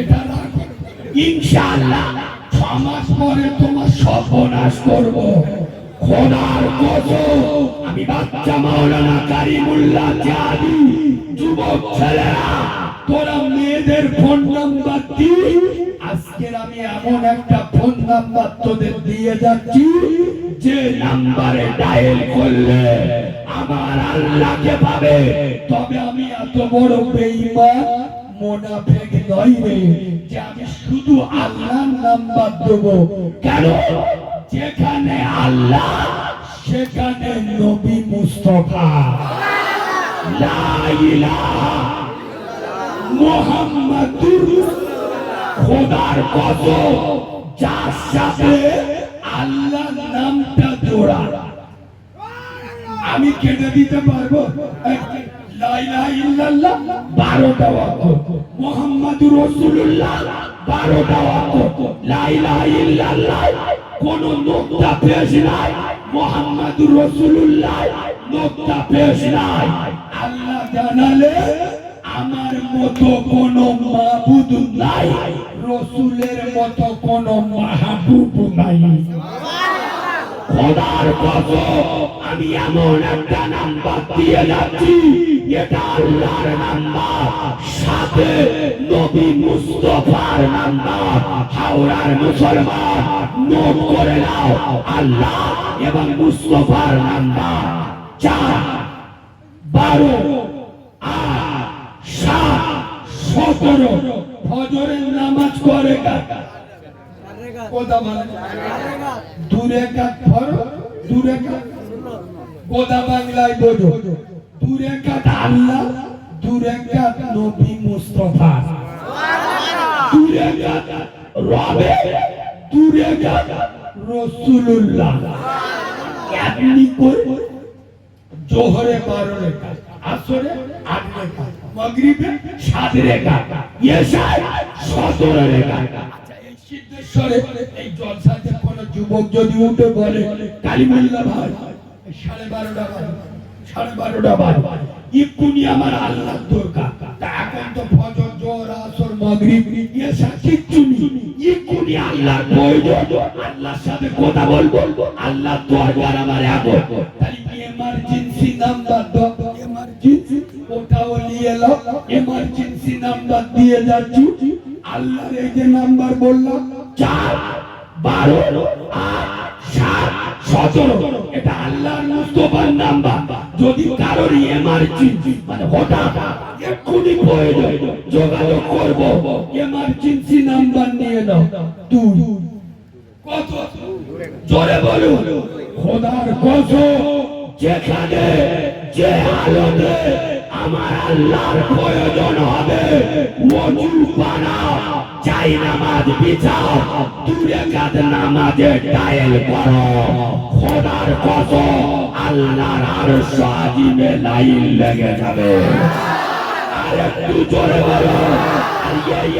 Speaker 1: এটা রাখো,
Speaker 2: ইনশাআল্লাহ
Speaker 1: 6 মাস পরে তোমার সর্বনাশ করবো।
Speaker 2: খোদার কসম, আমি বাচ্চা মাওলানা কারিমুল্লাহ জাদি, যুবক ছেলেরা
Speaker 1: তোরা মেয়েদের ফোন নাম্বার দিই, আজকের আমি এমন একটা ফোন নাম্বার তোদের দিয়ে যাচ্ছি
Speaker 2: যে নাম্বারে ডায়াল করলে আমার আল্লাহকে পাবে।
Speaker 1: তবে আমি এত বড় বেঈমান মুনাফিক নই রে যে আমি শুধু আল্লাহর নাম্বার দেবো।
Speaker 2: কেন? যেখানে আল্লাহ
Speaker 1: সেখানে নবী মুস্তাফা,
Speaker 2: লা ইলাহা
Speaker 1: মুহাম্মাদুর
Speaker 2: খোদার কসম,
Speaker 1: যার সাথে আল্লাহর নামটা জোড়া। আমি কেটে দিতে পারবো লা ইলাহা ইল্লাল্লাহ
Speaker 2: 12টা ওয়াক্ত,
Speaker 1: মুহাম্মাদুর রাসূলুল্লাহ
Speaker 2: 12টা ওয়াক্ত, লা ইলাহা ইল্লাল্লাহ কোন নোকতা পেশ নাই, মুহাম্মাদুর রাসূলুল্লাহ নোকতা পেশ নাই।
Speaker 1: আল্লাহ জানালে আমার মতো কোন মাবুদ নাই, রসুলের মতো কোন মাহবুব নাই।
Speaker 2: খোদার কসম, আমি এমন একটা নাম্বার দিয়ে যাচ্ছি, এটা আল্লাহর নাম্বার, সাথে নবী মুস্তাফার নাম্বার। হাওড়ার মুসলমান নোট করে নাও, আল্লাহ এবং মুস্তাফার নাম্বার 4 12 8 7
Speaker 1: 17 ফজরের নামাজ করে কাকা কোদা মানে দূরে কাত ফরজ, দূরে কাত কোদা বাংলায় বোঝো, দূরে কাত আল্লাহ, দূরে কাত নবী মুস্তাফা,
Speaker 2: দূরে কাত রবে, দূরে কাত
Speaker 1: রাসূলুল্লাহ। আপনি করে জোহরে 12 রেখাত, আসরে 8 রেখাত, মাগরিবে 7 রেখাত,
Speaker 2: ইশায় 17 রেখাত।
Speaker 1: এই সিদ্ধেশ্বরে এই জলসাতে কোন যুবক যদি উঠে বলে কালিমুল্লাহ ভাই 12:30টা বাজে, 12:30টা বাজে, ইকুনি আমার আল্লাহ দরকার, তা এখন তো ফজর, জোহর, আসর, মাগরিব, ইশা কিচ্ছু নেই,
Speaker 2: ইকুনি আল্লাহর প্রয়োজন, আল্লাহর সাথে কথা বলবো, আল্লাহ দরবার আমার এখন।
Speaker 1: তাহলে এমার্জেন্সি নাম্বার দাও, এমার্জেন্সি ওটাও নিয়ে নাও, এমার্জেন্সি নাম্বার দিয়ে যাচ্ছি। আল্লাহর এই যে নাম্বার বললাম
Speaker 2: 4 12 8 7 17, এটা আল্লাহর মুস্তাফার নাম্বার। যদি কারোর এমার্জেন্সি মানে হঠাৎ এক্ষুনি প্রয়োজন, যোগাযোগ করবো।
Speaker 1: এমার্জেন্সি নাম্বার নিয়ে নাও 2 কত
Speaker 2: জোরে বলুন,
Speaker 1: খোদার কসম
Speaker 2: যেখানে যে আলোতে আমার আল্লাহর প্রয়োজন হবে ওযু বানাও, চাই নামাজ বিছাও, দূরে কাজ নামাজে টাইল করো। খোদার কসম আল্লাহর আরশ আজিমে লাইন লেগে যাবে। আর একটু জোরে বলো, আর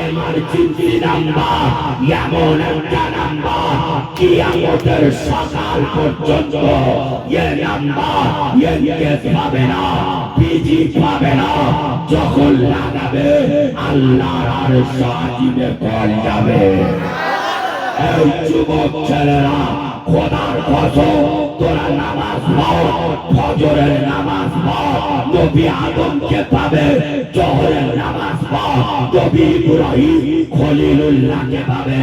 Speaker 2: আমার চিন্তি নাম্বার এমন একটা নাম্বার কিয়ামতের সকাল পর্যন্ত এ নাম্বার এনকে পাবে না, পিজি পাবে না। যখন লাগাবে আল্লাহর আরশ আজিমে কল যাবে। এই যুবক ছেলেরা, খোদার কসম তোরা নামাজ পড়, ফজরের নামাজ পড়, নবী আদমকে পাবে। জোহরের নামাজ পড়, নবী ইব্রাহিম খলিলুল্লাহকে পাবে।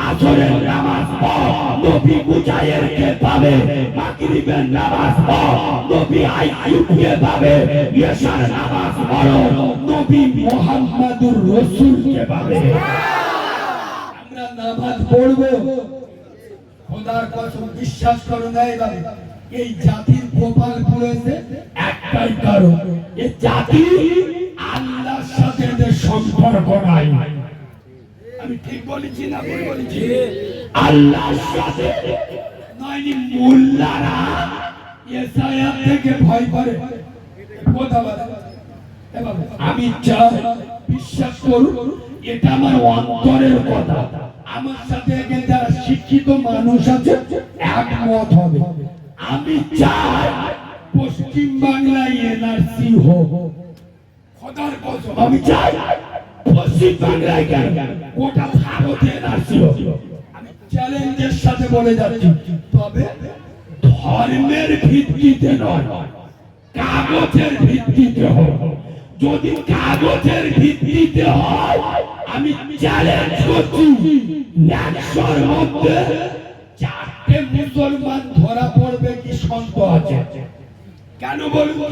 Speaker 2: আসরের নামাজ পড়, নবী মুজাহিরকে পাবে। মাগরিবের নামাজ পড়, নবী আইয়ুবকে পাবে। ইশার নামাজ পড়ো, নবী মুহাম্মদুর রাসূলকে পাবে।
Speaker 1: আমরা নামাজ পড়বো, খোদার কসম বিশ্বাস করো না এবারে এই জাতির কপাল পুড়েছে একটাই কারণ,
Speaker 2: এই জাতি
Speaker 1: আল্লাহর সাথে এদের সম্পর্ক নাই।
Speaker 2: আমি ঠিক বলেছি না ভুল বলেছি? আল্লাহর সাথে
Speaker 1: নয়নি মোল্লারা ইসায়া থেকে ভয় করে কথা বলে। এবার আমি চাই বিশ্বাস করুন, এটা আমার অন্তরের কথা। আমার সাথে এখানে যারা শিক্ষিত মানুষ আছে একমত হবে। আমি চাই পশ্চিম বাংলায় এনআরসি হোক। খোদার কসম আমি চাই
Speaker 2: পশ্চিম বাংলায় কেন,
Speaker 1: গোটা ভারতে এনআরসি হোক। আমি চ্যালেঞ্জের সাথে বলে যাচ্ছি, তবে ধর্মের ভিত্তিতে নয়, কাগজের ভিত্তিতে হোক। যদি কাগজের ভিত্তিতে হয়, আমি চ্যালেঞ্জ করছি 100-র মধ্যে 4টে মুসলমান ধরা পড়বে কি সন্দেহ আছে? কেন বলবো?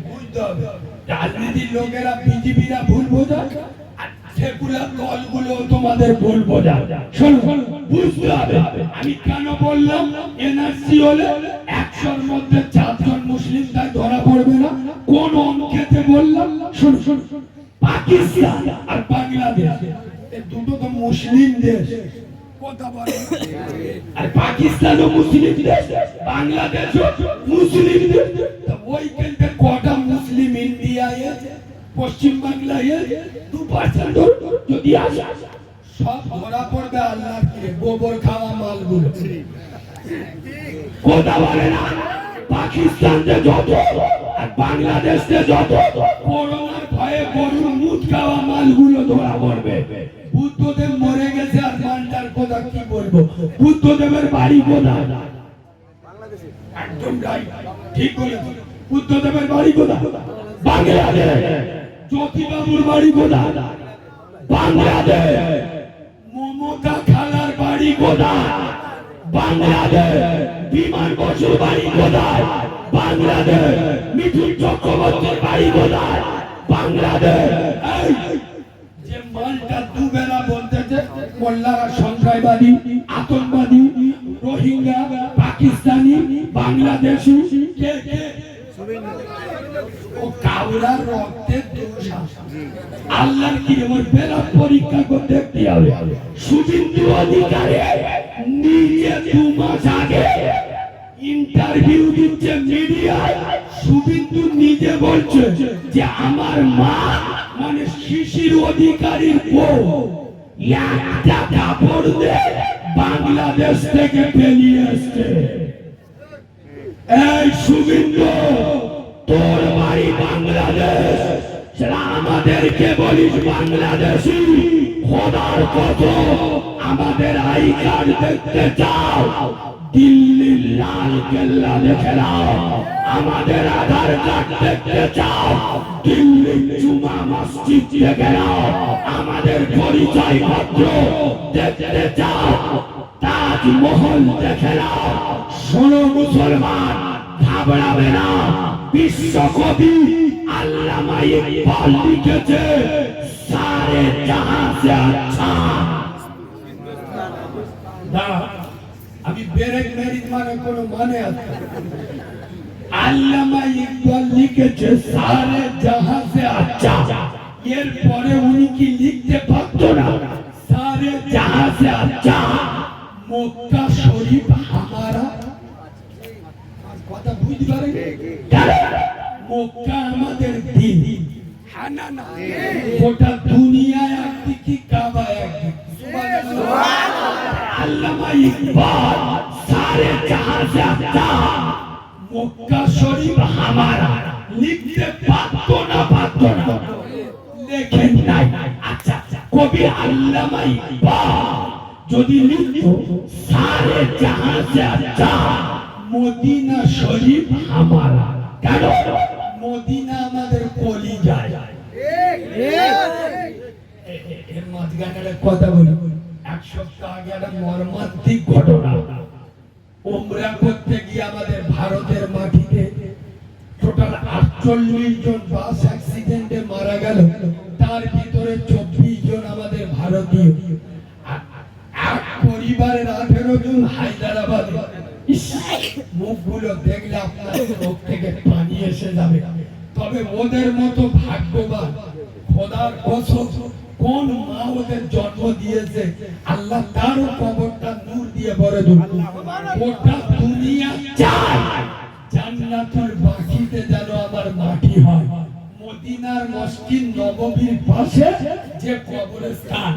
Speaker 1: বুঝতে হবে, রাজনীতির লোকেরা বিজেপিরা ভুল বোঝায়, আর সেকুলার দলগুলো তোমাদের ভুল বোঝায়। শোনো, বুঝতে হবে আমি কেন বললাম এনআরসি হলে 100-র মধ্যে 4 জন মুসলিম তাই ধরা পড়বে না। কোন অঙ্কেতে বললাম? শোনো, পাকিস্তান আর বাংলাদেশ এই দুটো তো মুসলিম দেশ। কথা বলে, আর পাকিস্তানও মুসলিম দেশ, বাংলাদেশও মুসলিম দেশ। ওইখানটা কটা মুসলিম ইন্ডিয়ায়, পশ্চিম বাংলায় 2% যদি আসে, সব ধরা পড়বে আল্লাহর কি গোবর খাওয়া মালগুলো।
Speaker 2: কথা বলে না? পাকিস্তানে যত আর বাংলাদেশে যত
Speaker 1: করোনার ভয়ে গরুর মুখ খাওয়া মালগুলো ধরা পড়বে। বুদ্ধদেব মরে গেছে আর মানটার কথা কি বলবো? বুদ্ধদেবের বাড়ি কোথায়? একদম রাইট, ঠিক বলেছ। বুদ্ধদেবের বাড়ি কোথায়?
Speaker 2: বাংলাদেশ।
Speaker 1: জ্যোতিবাবুর বাড়ি কোথায়?
Speaker 2: বাংলাদেশ।
Speaker 1: মমতা খালার বাড়ি কোথায়?
Speaker 2: বাংলাদেশ। বিমান বসুর বাড়ি কোথায়? বাংলাদেশ। মিঠুন চক্রবর্তীর বাড়ি কোথায়? বাংলাদেশ।
Speaker 1: এই যে মালটা দুবেলা বলতেছে মোল্লারা সন্ত্রাসবাদী, আতঙ্কবাদী, রোহিঙ্গা, পাকিস্তানি, বাংলাদেশি, কে কে? ও কাউরার রক্তের দোষ আছে। আল্লাহর কি ওর বেলা পরীক্ষা করে দেখতে হবে।
Speaker 2: শুভেন্দু অধিকারী নিজে 2 মাস আগে ইন্টারভিউ দিচ্ছে মিডিয়ায়। শুভেন্দু নিজে বলছে যে আমার মা মানে শিশির অধিকারীর বউ একটা কাপড় দিয়ে বাংলাদেশ থেকে বেরিয়ে এসছে। এই শুভেন্দু, তোর বাড়ি বাংলাদেশ, সেটা আমাদেরকে বলিস বাংলাদেশি। খোদার কসম আমাদের আই কার্ড দেখতে চাও, দিল্লির লাল কেল্লা দেখে নাও। আমাদের আধার কার্ড দেখতে চাও, দিল্লির জুমা মসজিদ দেখে নাও। আমাদের পরিচয় পত্র দেখতে চাও, তাজমহল দেখে নাও। শোনো মুসলমান, ঘাবড়াবে না। বিশ্বকবি আল্লামা ইকবাল লিখেছে, সারে জাহাঁ সে আচ্ছা।
Speaker 1: আমি ব্রেক মেরিট মানে কোনো মানে আছে? আল্লামা ইকবাল লিখেছে সারে জাহাঁ সে আচ্ছা। এরপরে উনি কি লিখতে পারতো না? সারে জাহাঁ সে আচ্ছা মক্কা শরীফ হামারা। কথা বুঝতে পারেন? মক্কা আমাদের দিন, হ্যাঁ না না, গোটা দুনিয়া একদিকে, কাবা একদিকে। আল্লামা ইকবাল সারে জাহাঁ সে আচ্ছা মক্কা শরীফ হামারা লিখতে পারতো না, পারতো না, লেখেন নাই। আচ্ছা, কবি আল্লামা ইকবাল যদি লিখতো সারে জাহাঁ সে আচ্ছা মদিনা শরীফ হামারা, কেন? মদিনা আমাদের কলিজায়। এর মাঝখানে একটা কথা বলি। এক সপ্তাহ আগে একটা মর্মান্তিক ঘটনা। উমরা করতে গিয়ে আমাদের ভারতের মাটিতে টোটাল 48 জন বাস অ্যাক্সিডেন্টে মারা গেল। তার ভিতরে 24 জন আমাদের ভারতীয়। এক পরিবারের 18 জন হায়দ্রাবাদ। মুখগুলো দেখলে আপনার চোখ থেকে পানি এসে যাবে। তবে ওদের মতো ভাগ্যবান খোদার কসম কোন মা ওদের জন্ম দিয়েছে, আল্লাহ তারও কবরটা নূর দিয়ে ভরে দিন। গোটা দুনিয়া চায় জান্নাতুল বাকিতে যেন আমার মাটি হয়। মদিনার মসজিদ নববীর পাশে যে কবরস্থান,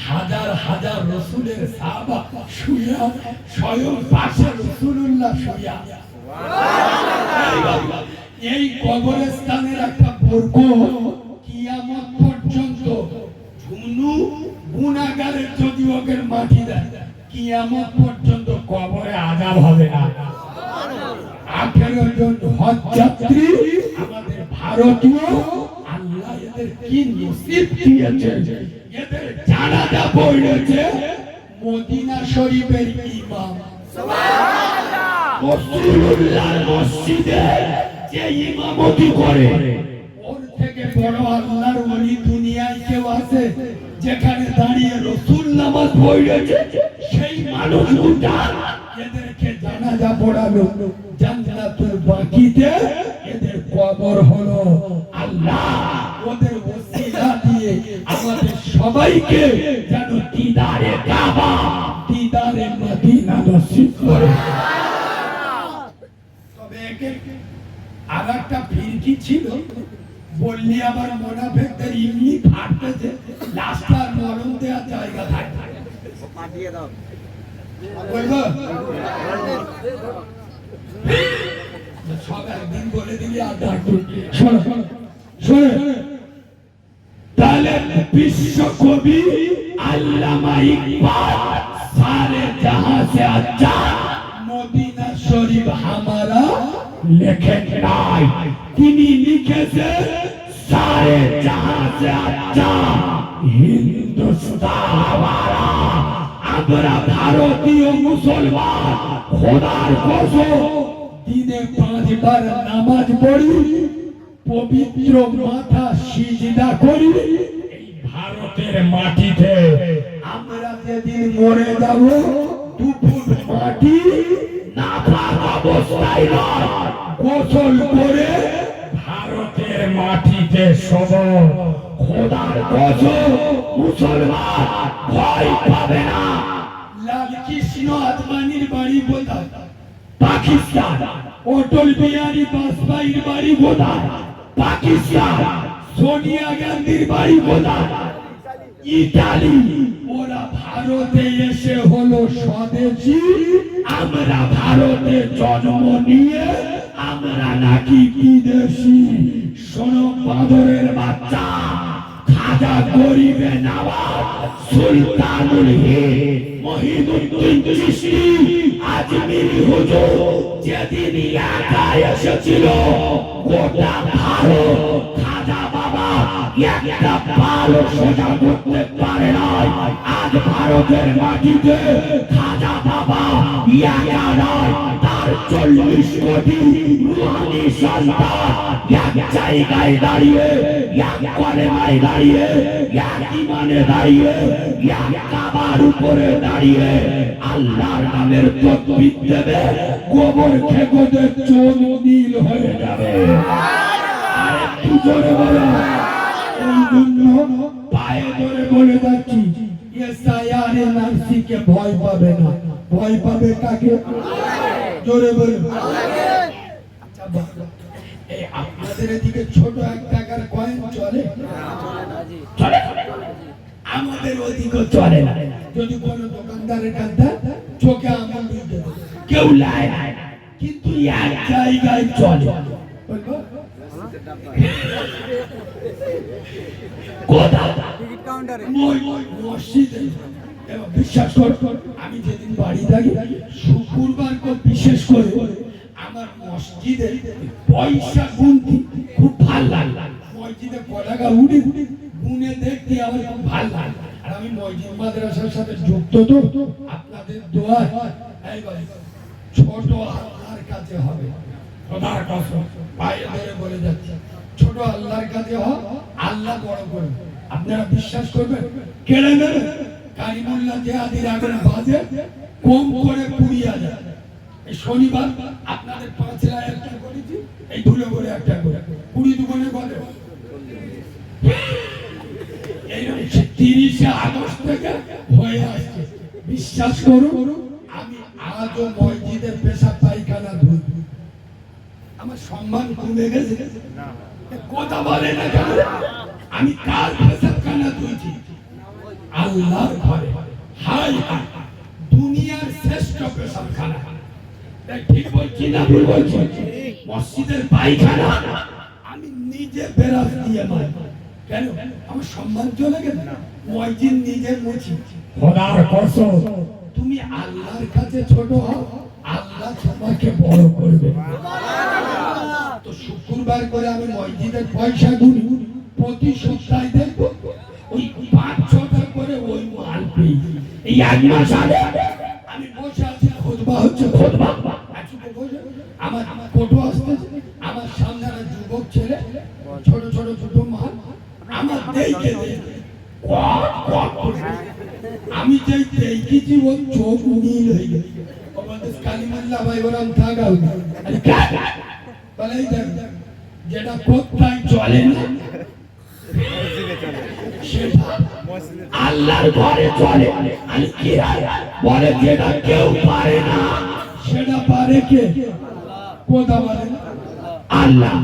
Speaker 1: হাজার হাজার রাসূলের সাহাবা শুয়ে, স্বয়ং পাশে রাসূলুল্লাহ শুয়ে। এই কবরস্থানের একটা বরকত কিয়ামত পর্যন্ত ঝুনু গুনাহগারের যদি ওকে মাটি দেয়, কিয়ামত পর্যন্ত কবরে আযাব হবে না। 18 জন হজযাত্রী আমাদের ভারতীয়, আল্লাহ এদের কি নসিব দিয়েছে, এদের জানাজা পড়েছে মদিনা শরীফের ইমাম সুবহানাল্লাহ রাসূলুল্লাহর মসজিদে যে ইমামতি করে। ওর থেকে বড় আল্লাহর ওলি দুনিয়ায় কেউ আছে? যেখানে দাঁড়িয়ে রাসূল নামাজ পড়েছে সেই মানুষগুলো এদেরকে জানাজা পড়ালো জান্নাতুল বাকিতে। এদের কবর হলো আল্লাহ ওদের ওসিলা দিয়ে আমাদের সবাইকে যেন দিদারে কাবা, দিদারে মদিনা নসিব করে। তবে একে আরেকটা ফিরকি ছিল, বললি আবার মুনাফিকদের ইমনি ফাটতেছে, লাস্টার মরণ দেওয়া জায়গা থাকে।
Speaker 3: পাঠিয়ে দাও
Speaker 1: বলবো সব একদিন বলে দিলি আর ডাকবো। শোনো শোনো, তাহলে বিশ্বকবি আল্লামা ইকবাল সারে জাহাঁ সে আচ্ছা মদিনা শরীফ হামারা লেখেন নাই, তিনি লিখেছেন সারে জাহাঁ সে আচ্ছা হিন্দুস্তান হামারা। আমরা ভারতীয় মুসলমান খোদার কসম দিনে 5 বার নামাজ পড়ি, পবিত্র মাথা সিজদা করি এই ভারতের মাটিতে। আমরা যেদিন মরে যাব 2 ফুট মাটি নাপাক অবস্থায় নয়, গোসল করে ভারতের মাটিতে শোব। খোদার কসম মুসলমান ভয় পাবে না। লাল কৃষ্ণ আদবানির বাড়ি কোথায়? পাকিস্তান। অটল বিহারী বাজপেয়ীর বাড়ি কোথায়? পাকিস্তান। সোনিয়া গান্ধীর বাড়ি কোথায়? ইতালি। ওরা ভারতে এসে হলো স্বদেশী, আমরা ভারতে জন্ম নিয়ে আমরা নাকি বিদেশি। শোনো বাদরের বাচ্চা, খাজা গরিবে নওয়াজ সুলতানুল হিন্দ মহিউদ্দিন চিশতি আজমিরি হুজুর যেদিন একা এসেছিল গোটা ভারত খাজা বাবা একটা ভালো সোজা করতে পারে নাই। আজ ভারতের মাটিতে খাজা বাবা একা নয়, তার 40 কোটি রুহানি সন্তান এক জায়গায় দাঁড়িয়ে
Speaker 2: এক কলেমায় দাঁড়িয়ে, এক ইমানে দাঁড়িয়ে, এক কাবার উপরে দাঁড়িয়ে আল্লাহর নামের তাকবীর দেবে, গোবর খেগোদের চোখ নীল হয়ে যাবে। আর একটু জোরে বলো, এই জন্য পায়ে ধরে বলে যাচ্ছি, এসআইআরে নার্সিকে ভয় পাবে না, ভয় পাবে কাকে? জোরে বলো। আচ্ছা বাবা, এই আপনাদের এদিকে ছোট 1 টাকার কয়েন চলে? চলে। আমাদের ওদিকে চলে না। যদি কোনো দোকানদারের কাছে চোখে আঙুল দিতে কেউ লাই না, কিন্তু এক জায়গায় চলে। বলবো কোথা? মসজিদে। বিশ্বাস কর, আমি যেদিন বাড়ি থাকি শুক্রবার বিশেষ করে আমার মসজিদে পয়সা গুনতে খুব ভালো লাগে। মসজিদে কটাকা উঠে গুনে দেখতে আমার খুব ভালো লাগে। আর আমি মসজিদ মাদ্রাসার সাথে যুক্ত, তো আপনাদের দোয়া ছোট আল্লাহর কাছে হবে। খোদার কসম পায়ে ধরে বলে যাচ্ছে, ছোট আল্লাহর কাছে হোক, আল্লাহ বড় করবে। আপনারা বিশ্বাস করবেন? কেড়ে নেবে কারিমুল্লাহ জিহাদির আগুন বাজে কম করে পুড়িয়া যায়। এই শনিবার আপনাদের 5 লাখ একটা করেছি, এই ধুলো করে একটা করে 20 দুগুণে বলে এই 30 আগস্ট থেকে হয়ে আসছে। বিশ্বাস করুন, আমি আজও মসজিদের পেশাব পায়খানা ধুই। আমার সম্মান কমে গেছে? কথা বলে না কেন? আমি কার পেশাবখানা ধুইছি? আল্লাহর ঘরে। হাই হাই, দুনিয়ার শ্রেষ্ঠ পেশাবখানা। ঠিক বলছি না ভুল বলছি? মসজিদের পায়খানা আমি নিজে বেরাস দিয়ে মাই। কেন? আমার সম্মান চলে গেল? মসজিদ নিজে মুছি। খোদার কসম, তুমি আল্লাহর কাছে ছোট হও, আল্লাহ তোমাকে বড় করবে। তো শুক্রবার করে আমি মসজিদের পয়সা গুনি, প্রতি সপ্তাহে দেখবো ওই 5-6টা করে ওই মাল পেয়ে। এই 1 মাস আগে আমি বসে আছি, খুতবা হচ্ছে, খুতবা আমার ফটো আসতেছে, আমার সামনে একটা যুবক ছেলে, ছোট ছোট ছোট মাল আমার দেখে আমি যেই দেখেছি ওর চোখ নীল হয়ে গেছে। আমাদের কালিমাল্লাহ ভাই ওরাম থাকা বলে যেটা কোথায় চলে না সেটা আল্লাহর ঘরে চলে। আর কি বলে যেটা কেউ পারে না সেটা পারে কে? কোথা পারে? আল্লাহ।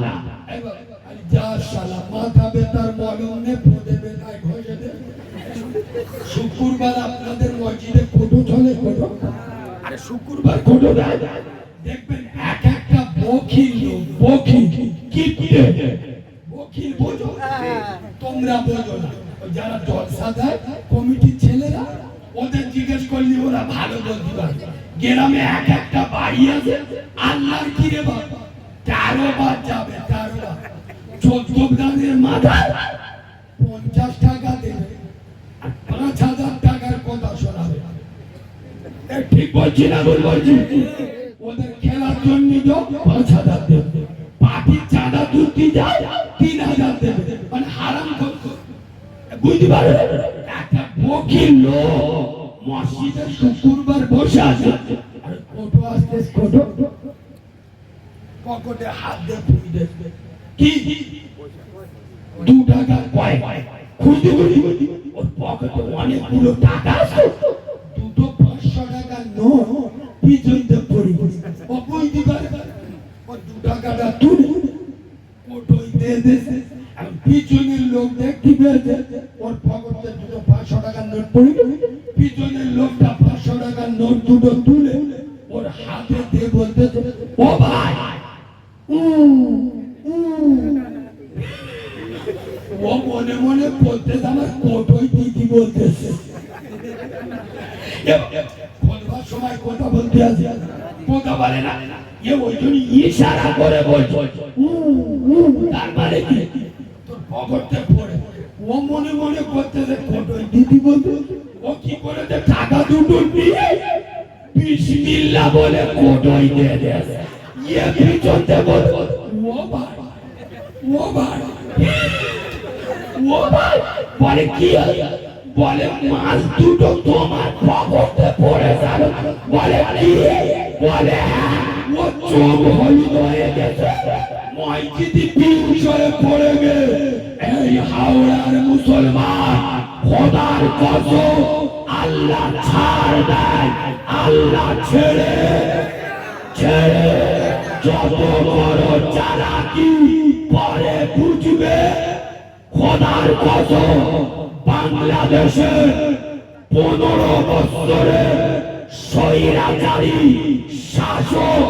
Speaker 2: যা শালা মাথা বেতার মলম নে পদে বেতায় ঘষে দে। শুক্রবার আপনাদের মসজিদে ফটো চলে, ফটো। আরে শুক্রবার ফটো দেয়, দেখবেন এক একটা বখিল লোক, বখিল কিপটে বখিল। বোঝো তোমরা? বোঝো না? যারা জলসা দেয় কমিটির ছেলেরা, ওদের জিজ্ঞেস করলি ওরা ভালো বলতে পারবে। গ্রামে এক একটা বাড়ি আছে, আল্লাহর কি রে বাবা, 13 বার যাবে, 13 বার 14 দানের মাথা 50 টাকা দেবে, আর 5000 টাকার কথা শোনাবে। ঠিক বলছি না ভুল বলছি? ওদের খেলার জন্য 5000 দেবে, পার্টির চাঁদা তুলতে যায় 3000 দেবে, মানে হারাম করছে। বুঝতে পারে? একটা বকিল লোক মসজিদে শুক্রবার বসে আছে, আর ফটো আসতে ফটো পকেটে হাত দিয়ে ফুঁই দেখবে কি 2 টাকা কয়েক খুঁজতে খুঁজতে ওর পকেটে অনেকগুলো টাকা আছে, দুটো 500 টাকার নোট পিছনতে পড়ি। ও বুঝতে পারে, ও 2 টাকাটা তুলে ফটোই দিয়ে দিয়েছে। পিছনের লোক দেখতে পেয়েছে ওর পকেটে দুটো 500 টাকার নোট পড়ে। পিছনের লোকটা 500 টাকার নোট দুটো তুলে ওর হাতে দিয়ে বলতেছে, ও ভাই ও মনে মনে বলতেছে আমার কোটোই দিদি বলতেছে। বলবার সময় কথা বলতে আছে, কথা বলে না, এ ওই জন্য ইশারা করে বলছে। তার মানে কি তোর পকেটে পড়ে? ও মনে মনে করতেছে কোটোই দিদি বলতে। ও কি করেছে, টাকা দুটো নিয়ে বিসমিল্লাহ বলে কোটোই দিয়ে দিয়েছে। ইয়ে পিছনতে বলছে, ও ভাই ও ভাই ও ভাই বলে কি বলে মাছ দুটো তোমার পকেটে পড়ে গেল বলে কি বলে ও চোখ হলুদ হয়ে গেছে মসজিদে পিউষ হয়ে পড়ে গে এই হাওড়ার মুসলমান খোদার কসম আল্লাহ ছাড় দেয় আল্লাহ ছেড়ে ছেড়ে যত বড় চালাকি পরে বুঝবে খোদার কসম বাংলাদেশে 15 বছরে স্বৈরাচারী শাসক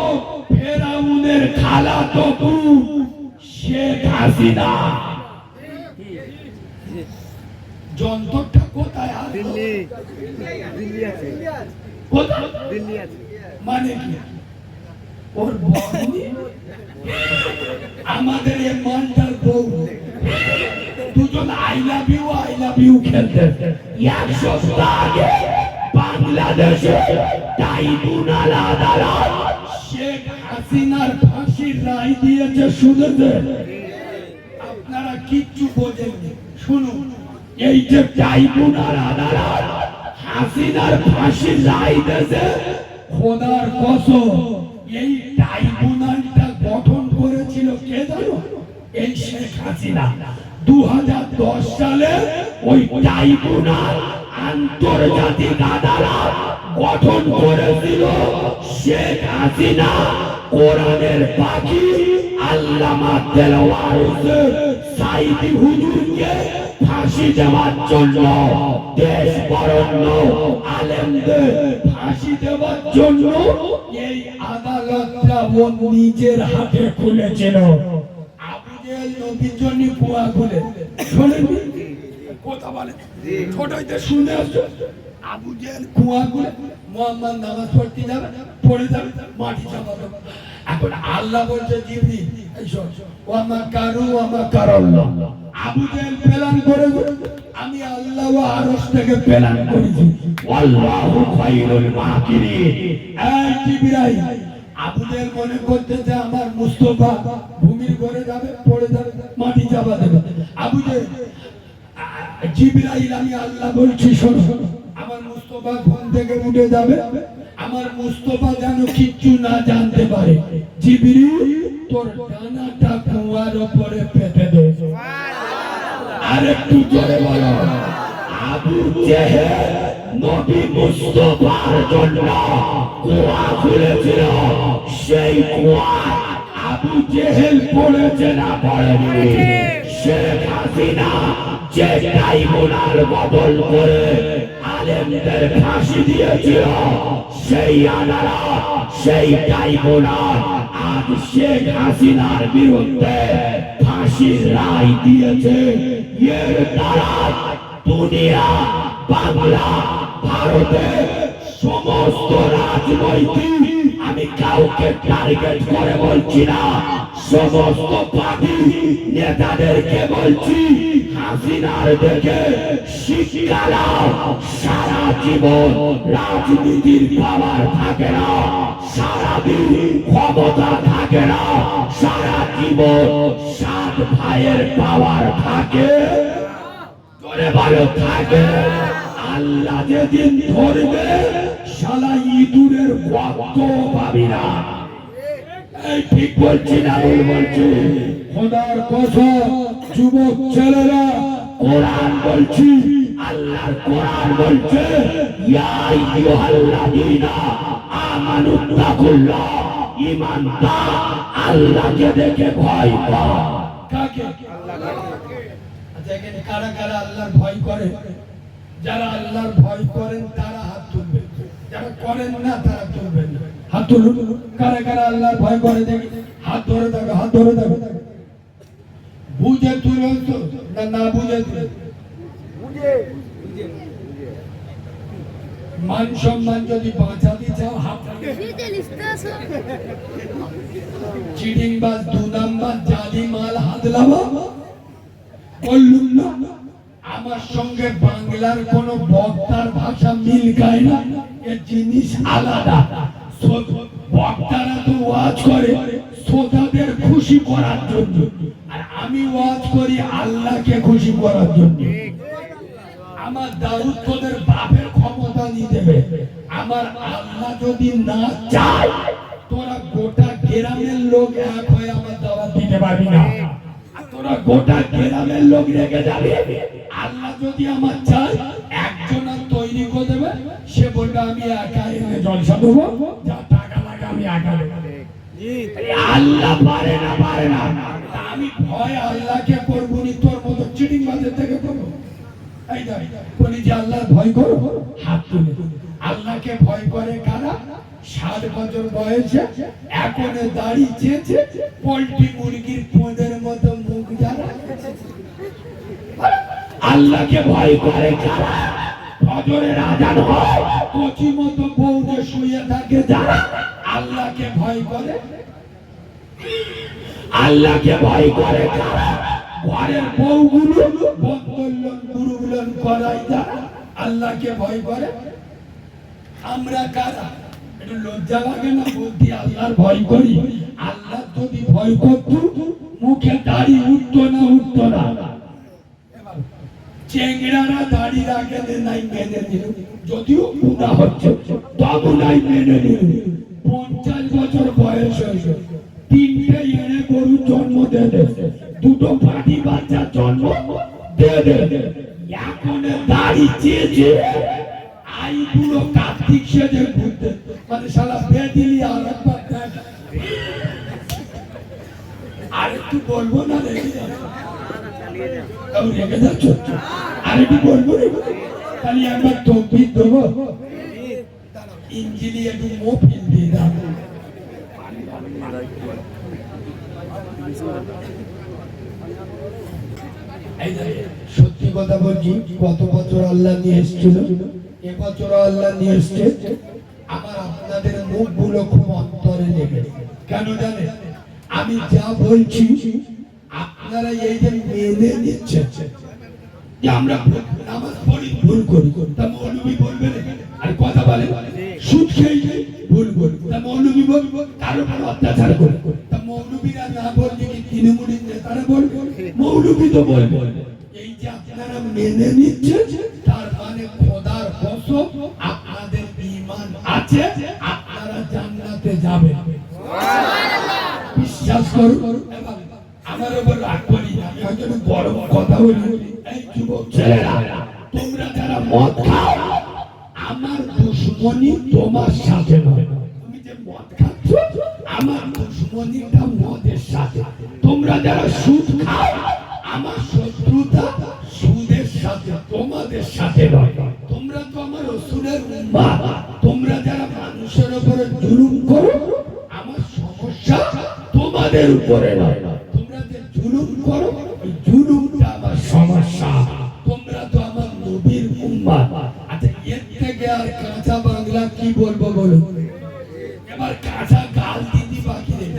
Speaker 2: ফেরাউনের খালাতো বোন শেখ হাসিনা যন্ত্রটা কোথায় আছে
Speaker 3: দিল্লি দিল্লি আছে
Speaker 2: কোথায়
Speaker 3: দিল্লি আছে
Speaker 2: মানে কি ওর বউনি আমাদের এই মালটার বউ দুজন আই লাভ ইউ খেলতে এক সপ্তাহ আগে বাংলাদেশে ট্রাইব্যুনাল আদালত শেখ হাসিনার ফাঁসির রায় দিয়েছে শুনেছেন আপনারা কিচ্ছু বোঝেননি শুনুন এই যে ট্রাইব্যুনাল আদালত হাসিনার ফাঁসির রায় দিয়েছে খোদার কসম এই ট্রাইব্যুনালটা গঠন করেছিল কে জানো এই শেখ হাসিনা 2010 সালে ওই ট্রাইব্যুনাল আন্তর্জাতিক আদালত গঠন করেছিল শেখ হাসিনা কোরআনের পাখি আল্লামা দেলওয়ার হোসেন সাইদি হুজুরকে ফাঁসি দেওয়ার জন্য দেশ বরেণ্য আলেমদের ফাঁসি দেওয়ার জন্য এই আদালতটা ও নিজের হাতে খুলেছিল আবু জেহেল নবীর জন্য কুয়া খুলে শোনেন কথা বলে ছোট হইতে শুনে আসছো আবু জেহেল কুয়া খুলে মুহাম্মদ নামাজ পড়তে যাবে পড়ে যাবে মাটি চাপা দেবে এখন আল্লাহ বলছে জিবরিল এই শোন ওয়া মা কারাল্লাহ আবু জেহেল প্ল্যান করে আমি আল্লাহ ও আরশ থেকে প্ল্যান করেছি আল্লাহু খায়রুল মাকিরিন এই জিবরাইল আবু জেহেল মনে করতেছে আমার মুস্তাফা ভূমির ঘরে যাবে পড়ে যাবে মাটি চাপা দেবে আবু জেহেল জিবরাইল আমি আল্লাহ বলছি শোনো আমার মুস্তাফা ঘুম থেকে উঠে যাবে আমার মুস্তাফা যেন কিচ্ছু না জানতে পারে জিবরিল তোর ডানাটা কুয়ার উপরে পেতে দে আরেকটু জোরে বলো আবু জেহেল নবী মুস্তাফার জন্য কুয়া খুলেছিল সেই কুয়া আবু জেহেল পড়েছে না পড়েনি শেখ হাসিনা যে ট্রাইব্যুনাল বদল করে আলেমদের ফাঁসি দিয়েছিল সেই আদালত সেই ট্রাইব্যুনাল আজ শেখ হাসিনার বিরুদ্ধে ফাঁসির রায় দিয়েছে এর দ্বারা দুনিয়া বাংলা ভারতে সমস্ত রাজনৈতিক আমি কাউকে টার্গেট করে বলছি না সমস্ত পার্টি নেতাদেরকে বলছি হাসিনার দেখে শিক্ষা নাও সারা জীবন রাজনীতির পাওয়ার থাকে না সারা দিন ক্ষমতা থাকে না সারা জীবন 7 ভাইয়ের পাওয়ার থাকে করে ভালো থাকে আল্লাহ যেদিন ধরবে শালা ইঁদুরের রক্ত পাবি না এই ঠিক বলছি না ভুল বলছি খোদার কসম যুবক ছেলেরা কোরআন বলছি আল্লাহর কোরআন বলছে ইয়া আইয়ুহাল্লাযীনা আমানুত্তাকুল্লাহ ঈমানদার আল্লাহকে দেখে ভয় পাও কাকে আল্লাহকে আচ্ছা এখানে কারা কারা আল্লাহর ভয় করে যারা আল্লাহর ভয় করেন তারা হাত তুলবেন যারা করেন না তারা তুলবেন না হাত তুলুন কারা কারা আল্লাহর ভয় করে দেখি হাত ধরে দেখো বুঝে তুলে তো না বুঝে তুলে মান সম্মান যদি বাঁচাতে চাও হাত চিটিং বাস 2 নাম্বার জালি মাল হাত লাগাও বললুম না আমার সঙ্গে বাংলার কোন বক্তার ভাষা মিল খায় না এর জিনিস আলাদা বক্তারা তো ওয়াজ করে শ্রোতাদের খুশি করার জন্য আর
Speaker 1: আমি ওয়াজ করি আল্লাহকে খুশি করার জন্য। আমার দাউদ তোদের বাপের ক্ষমতা নিয়ে দেবে, আমার আল্লাহ যদি না চায় তোরা গোটা গ্রামের লোক এক হয়ে আমার দাওয়াত দিতে পারবি না। আর তোরা গোটা গ্রামের লোক রেখে যাবে। আল্লাহ যদি আমার চায় একজন আর তৈরি করে দেবে, সে বলবে আমি একা এনে জলসা দেবো, যা টাকা লাগে আমি একা দেবো। আল্লাহ পারে না, পারে না। তা আমি ভয় আল্লাহকে করবো নি, তোর মতো চিটিং বাজের থেকে করবো। এই দেখ, বলি যে আল্লাহ ভয় করো, হাত তুলে। আল্লাহকে ভয় করে কারা? 60 বছর বয়সে এখনো দাড়ি চেয়েছে, পোল্ট্রি মুরগির পোঁদের মতো মুখ যারা। আল্লাহকে ভয় করে কারা? ফজরের আজান হয় কচি মতো বউরে শুয়ে থাকে যারা। আল্লাহকে ভয় করে, আল্লাহকে ভয় করে কারা? ঘরের বউগুলো বন্দোলন গুরুগুলন করাই যারা। আল্লাহকে ভয় করে। আমরা কারা? একটু লজ্জা লাগে না বলতে আল্লাহর ভয় করি? আল্লাহ যদি ভয় করত মুখে দাড়ি উঠতো না, উঠতো না। চেংড়ারা দাড়ি রাখে নাই, মেনে নিল, যদিও গুনাহ হচ্ছে তবু নাই মেনে নিল। 50 বছর বয়স হয়েছে, 3টে এনে গরু জন্ম দেবে, 2টো পাটি বাচ্চা জন্ম দেবে। এখন দাড়ি চেয়েছে আই পুরো কার্তিক সেজে ঘুরতে, মানে শালা বেদিলি আর একবার দেখ। আর একটু বলবো না রে, রেগে যাচ্ছ? আর একটু বলবো রে, তাহলে একবার তকবীর দেবো। ইঞ্জিলি একটু মোফিল দিয়ে দাও। সত্যি কথা বলছি, গত বছর আল্লাহ নিয়ে এসেছিল, এবছর আল্লাহ নিয়ে এসছে। আমার আপনাদের মুখগুলো খুব অন্তরে লেগেছে। কেন জানেন? আমি যা বলছি আপনারা এই যে মেনে নিচ্ছেন যে আমরা নামাজ পড়ি ভুল করি, তা মৌলবী বলবেন আর কথা বলে সুদ খেয়ে ভুল করি, তা মৌলবী বলবো কারো কারো অত্যাচার করে, তা মৌলবীরা না বললে কি তৃণমূলের নেতারা বলবে? মৌলবী তো বলবে। এই যে আপনারা মেনে নিচ্ছেন তার মানে খোদার কসম আপনাদের ঈমান আছে, আপনারা জান্নাতে যাবেন। বিশ্বাস করুন। আমার উপর রাগ করি না, আমি হয়তো বড় কথা বলি। এই যুবক ছেলেরা, তোমরা যারা মদ খাও, আমার দুশ্মনী তোমার সাথে নয়। তুমি যে মদ খাচ্ছ, আমার দুশ্মনীটা মদের সাথে। তোমরা যারা সুদ খাও, আমার শত্রুতা সুদের সাথে, তোমাদের সাথে নয়। তোমরা তো আমার রাসূলের উম্মত। তোমরা যারা মানুষের উপরে জুলুম করো, আমার সমস্যা তোমাদের উপরে নয়। তোমরা যে জুলুম করো, এই জুলুমটা আমার সমস্যা। তোমরা তো আমার নবীর উম্মত। আচ্ছা, এর থেকে আর কাঁচা বাংলা কি বলবো বলো? এবার কাঁচা গাল দিদি বাকি নেই।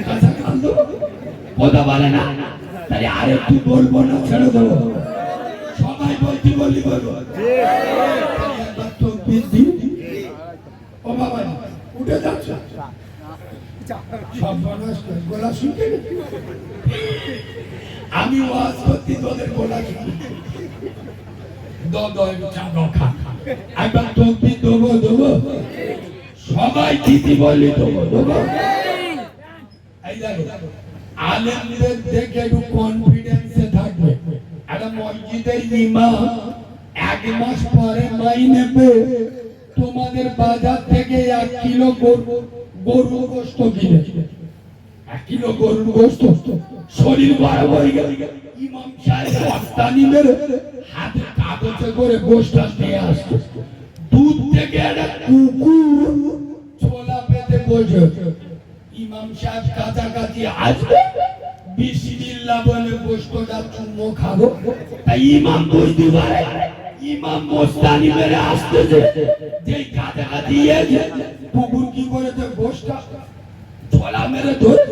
Speaker 1: কাঁচা গাল দেবো, কথা বলে না, তাহলে আর একটু বলবো না, ছেড়ে দেবো। সবাই বলছি বলি বলবো। একবার তো বৃদ্ধি। ও বাবা উঠে যাচ্ছে, গলা শুনতে আমি ওয়াজ করছি, তোদের গলা শুনতে একবার তকবীর দেবো দেবো, সবাই দিদি বলি দেবো দেবো। এই দেখো, আলেমদের দেখে একটু কনফিডেন্সে থাকবে। একটা মসজিদের ইমাম 1 মাস পরে মাইনে পেয়ে তোমাদের বাজার থেকে 1 কিলো গরুর গোশত কিনে, 1 কিলো গরুর গোশত, শরীর বড় হয়ে গেল। ইমাম সাহেব রপ্তানি মেরে হাতে কাগজে করে গোশতটা নিয়ে আসতো। দুধ থেকে একটা কুকুর ছোলা পেতে বসে, ইমাম সাহেব কাছাকাছি আসবে, বিসমিল্লাহ বলে গোশতটা চুমো খাবো। তাই ইমাম বুঝতে পারে ইমাম মোস্তানি মেরে আসতেছে, যেই কাছাকাছি এসে কুকুর কি করেছে, গোশতটা ছোলা মেরে ধরে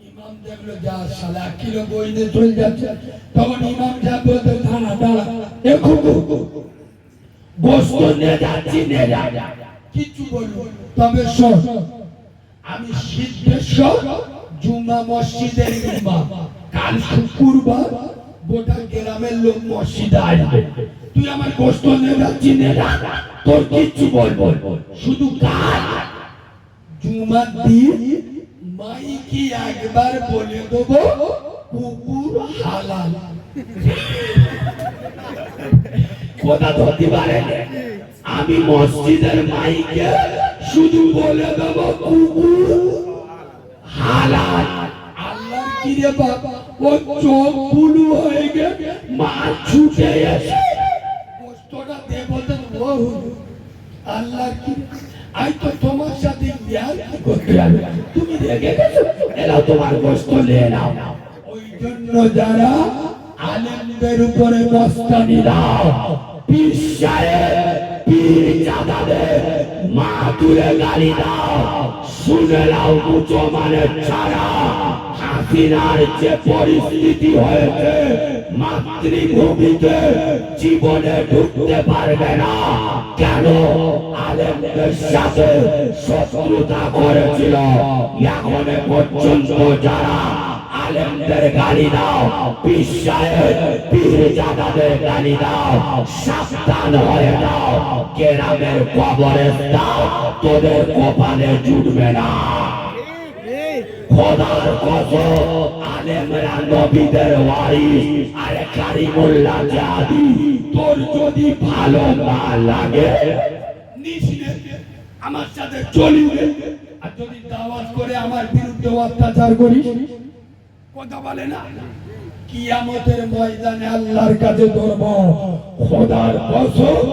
Speaker 1: ইমাম দেখলো যা শালা 1 কিলো বইনে চলে যাচ্ছে। তখন ইমাম সাহেব বলতে, দাঁড়া দাঁড়া, এ কুকুর গোশত নিয়ে যাচ্ছি, নিয়ে যা, কিছু বলবো। তবে শোন, আমি সিদ্ধেশ্বর জুমা মসজিদের ইমাম, কাল শুক্রবার গোটা গ্রামের লোক মসজিদে আসবে। তুই আমার গোশত নিয়ে যাচ্ছি না, তোর কিচ্ছু বলবো, শুধু কাল জুমার দিন মাইকি একবার বলে দেবো কুকুর হালাল।
Speaker 2: কথা ধরতে পারে আমি মসজিদের মাইকে শুধু বলে দেব কুকুর হালাল।
Speaker 1: আল্লাহর কি রে বাবা, ও চোখ বুলু হয়ে গেছে,
Speaker 2: মা ছুটে এসে
Speaker 1: গোশতটা দে বলতে, ও আল্লাহর কি, আই তো তোমার সাথে ইয়ার কি করতে যাবে,
Speaker 2: তুমি রেগে গেছো, এলাও তোমার গোশত নিয়ে নাও।
Speaker 1: ওই জন্য যারা আলেমদের উপরে মস্তানি দাও,
Speaker 2: পীর সাহেব, পীর জাদাদের মা তুলে গালি দাও, শুনে নাও মুসলমানের ছাড়া হাসিনার যে পরিস্থিতি হয়েছে, মাতৃভূমিতে জীবনে ঢুকতে পারবে না। কেন? আলেমদের সাথে শত্রুতা করেছিল। এখন পর্যন্ত যারা আলেমদের গালি দাও, পীর সাহেব, পীর জাদাদের গালি দাও, সাবধান হয়ে যাও, গ্রামের কবরে দাও, তোদের কপালে জুটবে না। খোদার কসম, আলেমরা নবীদের ওয়ারিস, আর কারিমুল্লাহ জাদি। তোর যদি ভালো না লাগে
Speaker 1: নিস নে, আমার সাথে চলিবে, আর যদি দাওয়াত করে আমার বিরুদ্ধে অত্যাচার করিস, কথা বলে না, কিয়ামতের ময়দানে আল্লাহর কাছে ধরব। খোদার কসম,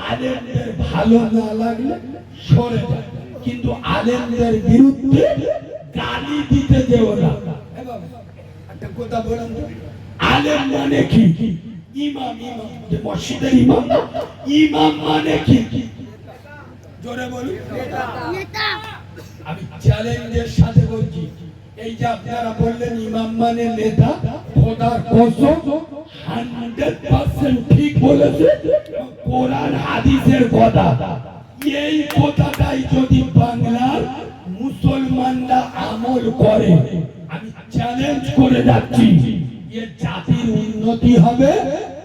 Speaker 1: আলেমদের ভালো না লাগলে সরে যা, কিন্তু আলেমদের বিরুদ্ধে গালি দিতে যেও না। এ বাবা, একটা কথা বলেন তো, আলেম মানে কি? ইমাম, ইমাম যে মসজিদের ইমাম, ইমাম মানে কি? জোরে বলুন। আমি চ্যালেঞ্জের সাথে বলছি, এই যে আপনারা বললেন ইমাম মানে নেতা, খোদার কসম 100% ঠিক বলেছে, কোরআন হাদিসের কথা। এই কথাটাই যদি বাংলার মুসলমানরা আমল করে, আমি চ্যালেঞ্জ করে যাচ্ছি, এ জাতির উন্নতি হবে,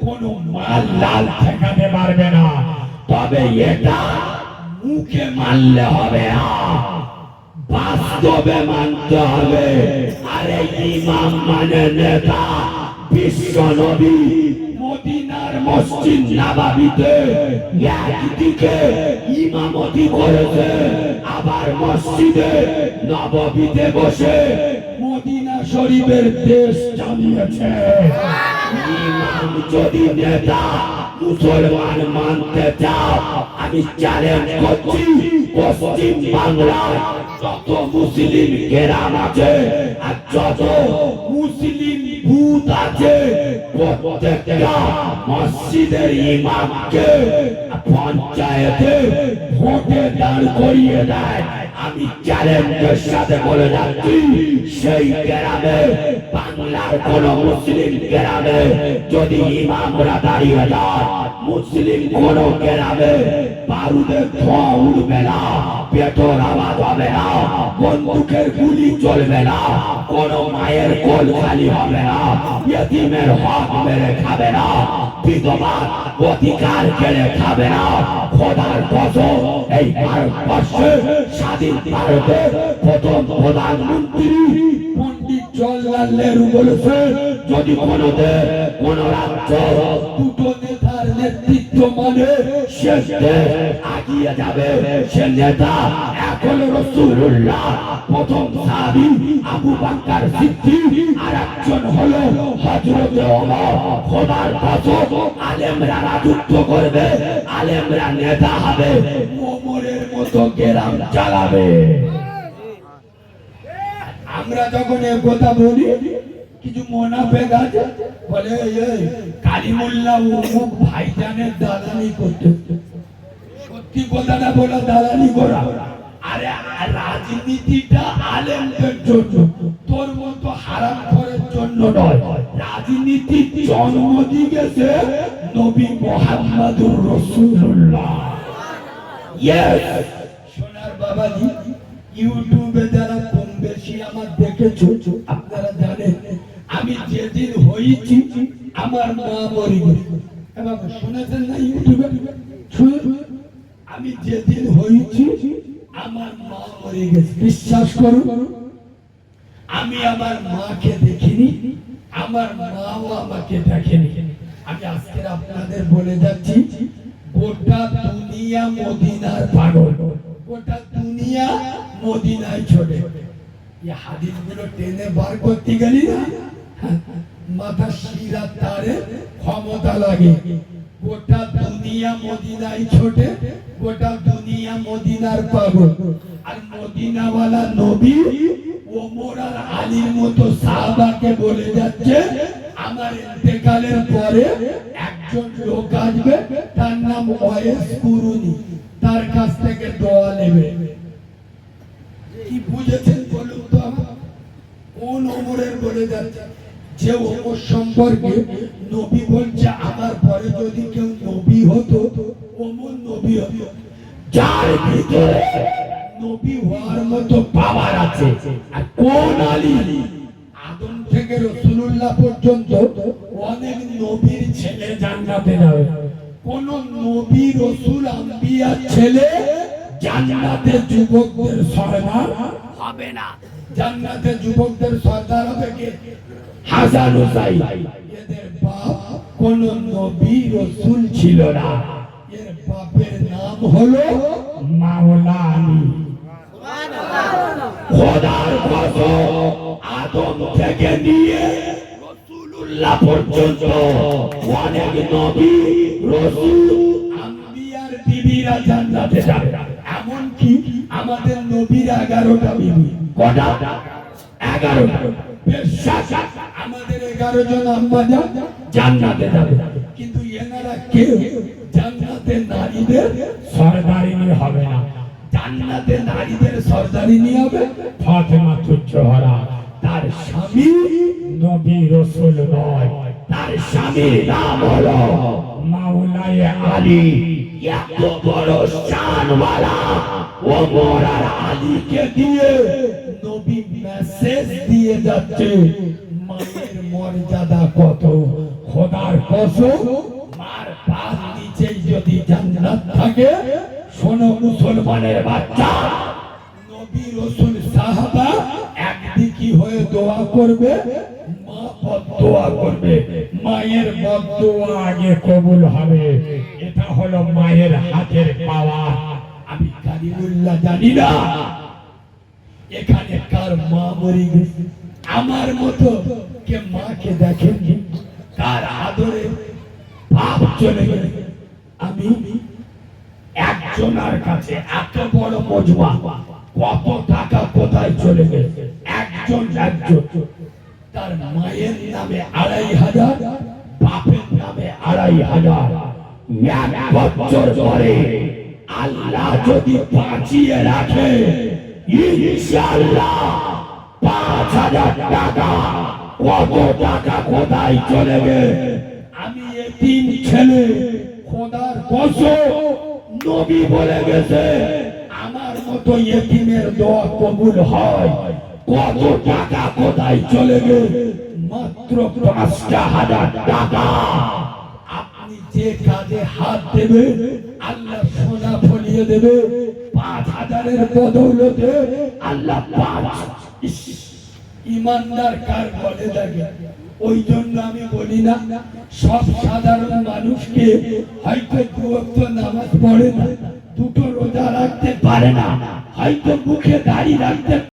Speaker 1: কোনো মাল লাল ঠেকাতে পারবে না।
Speaker 2: তবে এটা মুখে মানলে হবে না, বাস্তবে মানতে হবে। আরে ইমাম মানে নেতা। বিশ্ব নবী মদিনার মসজিদ নববীতে একদিকে ইমামতি করেছে, আবার মসজিদে নববীতে বসে
Speaker 1: মদিনা শরীফের দেশ চালিয়েছে।
Speaker 2: ইমাম যদি নেতা মুসলমান মানতে চাও, আমি চ্যালেঞ্জ করছি, পশ্চিম বাংলায় যত মুসলিম গ্রাম আছে আর যত মুসলিম ভূত আছে, প্রত্যেকটা মসজিদের ইমামকে পঞ্চায়েতে ভোটে দাঁড় করিয়ে দেয়। আমি চ্যালেঞ্জের সাথে বলে যাচ্ছি, সেই গ্রামে, বাংলার কোন মুসলিম গ্রামে যদি ইমামরা দাঁড়িয়ে যায়, মুসলিম কোন গ্রামে বারুদের ধোঁয়া উঠবে না, পেটর আওয়াজ হবে না, বন্দুকের গুলি চলবে না, কোন মায়ের কোল খালি হবে না, ইয়েতিমের হক মেরে খাবে না, বিধবার অধিকার কেড়ে খাবে না। খোদার কসম, এই ভারতবর্ষে স্বাধীন ভারতের প্রথম প্রধানমন্ত্রী
Speaker 1: পণ্ডিত জওহরলাল নেহরু বলেছে,
Speaker 2: যদি কোনো দেশ, কোন রাজ্য
Speaker 1: দুটো নেতার নেতৃত্ব মানে
Speaker 2: সে দেশ এগিয়ে যাবে, সে নেতা এখন রাসূলুল্লাহ, প্রথম সাহাবী আবু বকর সিদ্দিক, আর একজন হলো হযরত ওমর। খোদার কসম, আলেমরা রাজত্ব করবে, আলেমরা নেতা হবে,
Speaker 1: ওমরের মতো গ্রাম চালাবে। আমরা যখন এ কথা বলি, কিছু মুনাফিক আছে বলে এই কালিমুল্লাহ অমুক ভাইজানের দালালি করতে। সত্যি কথাটা বলা দালালি করা। আরে রাজনীতিটা আলেমদের জন্য, তোর মতো হারাম করার জন্য নয়। রাজনীতির জন্ম দিয়েছে নবী মুহাম্মদুর রাসূলুল্লাহ।
Speaker 2: ইয়েস,
Speaker 1: সোনার বাবাজি, ইউটিউবে যারা কম বেশি আমার দেখেছো, আপনারা জানেন আমি যেদিন হয়েছি আমার মা মরে গেছে। এবার শুনেছেন না ইউটিউবে? আমি যেদিন হয়েছি আমার মা মরে গেছে। বিশ্বাস করুন, আমি আমার মাকে দেখিনি, আমার মাও আমাকে দেখেনি। আমি আজকে আপনাদের বলে যাচ্ছি, গোটা দুনিয়া মদিনার পাগল, গোটা দুনিয়া মদিনায় ছোটে। এই হাদিসগুলো টেনে বার করতে গেলি না, মাথা শিরা তারে ক্ষমতা লাগে। গোটা দুনিয়া মদিনায় ছোটে, গোটা দুনিয়া মদিনার পাগল। আর মদিনাওয়ালা নবী ওমর আর আলীর মতো সাহাবাকে বলে যাচ্ছে, আমার ইন্তেকালের পরে একজন লোক আসবে, তার নাম ওয়াইস কুরুনি, তার কাছ থেকে দোয়া নেবে। কি বুঝেছেন বলুন তো আমার? কোন ওমরের বলে যাচ্ছে? যে ওমর সম্পর্কে নবী বলছে আমার পরে যদি কেউ নবী হতো, ওমর নবী হতো। যার ভিতরে নবী হওয়ার মতো পাওয়ার আছে। আর কোন আলী? আদম থেকে রাসূলুল্লাহ পর্যন্ত অনেক নবীর ছেলে জান্নাতে যাবে। কোন নবী রাসূল আম্বিয়া ছেলে জান্নাতে যুবকদের সরদার হবে না। জান্নাতে যুবকদের সরদার হবে কে? হাসান হুসাইন। এদের বাপ কোন নবী রাসূল ছিল না। এর বাপের নাম হলো মাওলা আলী। খোদার কসম, আদম থেকে নিয়ে রাসূলুল্লাহ পর্যন্ত অনেক নবী রাসূল আম্বিয়ার বিবিরা জান্নাতে যাবে। এমন কি আমাদের নবীর 11টা বিবি। কটা? 11টা। বিশ্বাস, আমাদের 11 জন আম্মা জান্নাতে যাবে। কিন্তু এনারা কেউ জান্নাতে নারীদের সরদারিনী হবে না। জান্নাতে নারীদের সরদারিনী হবে ফাতেমা জোহরা। তার স্বামী নবী রাসূল নয়, তার স্বামীর নাম হলো মাওলায়ে আলী। এত বড় শানওয়ালা ওমর আর আলীকে দিয়ে নবী মেসেজ দিয়ে যাচ্ছে, মায়ের মর্যাদা কত। খোদার কসম, মার পায়ের নিচে যদি জান্নাত থাকে, শোনো মুসলমানের বাচ্চা, নবী রাসূল সাহাবা একদিকে হয়ে দোয়া করবে, মা বদদোয়া করবে। মায়ের বদদোয়া আগে কবুল হবে। এটা হলো মায়ের হাতের পাওয়া। আমি কালিমুল্লাহ জানি না এখানে কার মা মরে গেছে। আমার মতো কে মাকে দেখেননি? কার আদরে বাপ চলে গেলে? আমি একজনের কাছে এত বড় মজমা, কত টাকা কোথায় চলে গেছে? একজন তার মায়ের নামে 2,500, বাপের নামে 2,500। এক বছর পরে আল্লাহ যদি বাঁচিয়ে রাখে, ইনশাআল্লাহ 5,000 টাকা। কত টাকা কোথায় চলে গেছে? আমি এতিম ছেলে, খোদার কসম, নবী বলে গেছে আমার মতো এতিমের দোয়া কবুল হয়। কত টাকা কোথায় চলে গেছে? মাত্র 5,000 টাকা। আপনি যে কাজে হাত দেবে, আল্লাহ সোনা ফলিয়ে দেবে। 5,000-এর বদৌলতে আল্লাহ 5। ইমানদার কার বলে থাকে? ওই জন্য আমি বলি না, সব সাধারণ মানুষকে হয়তো 2 ওয়াক্ত নামাজ পড়ে না, 2টো রোজা রাখতে পারে না, হয়তো মুখে দাড়ি রাখতে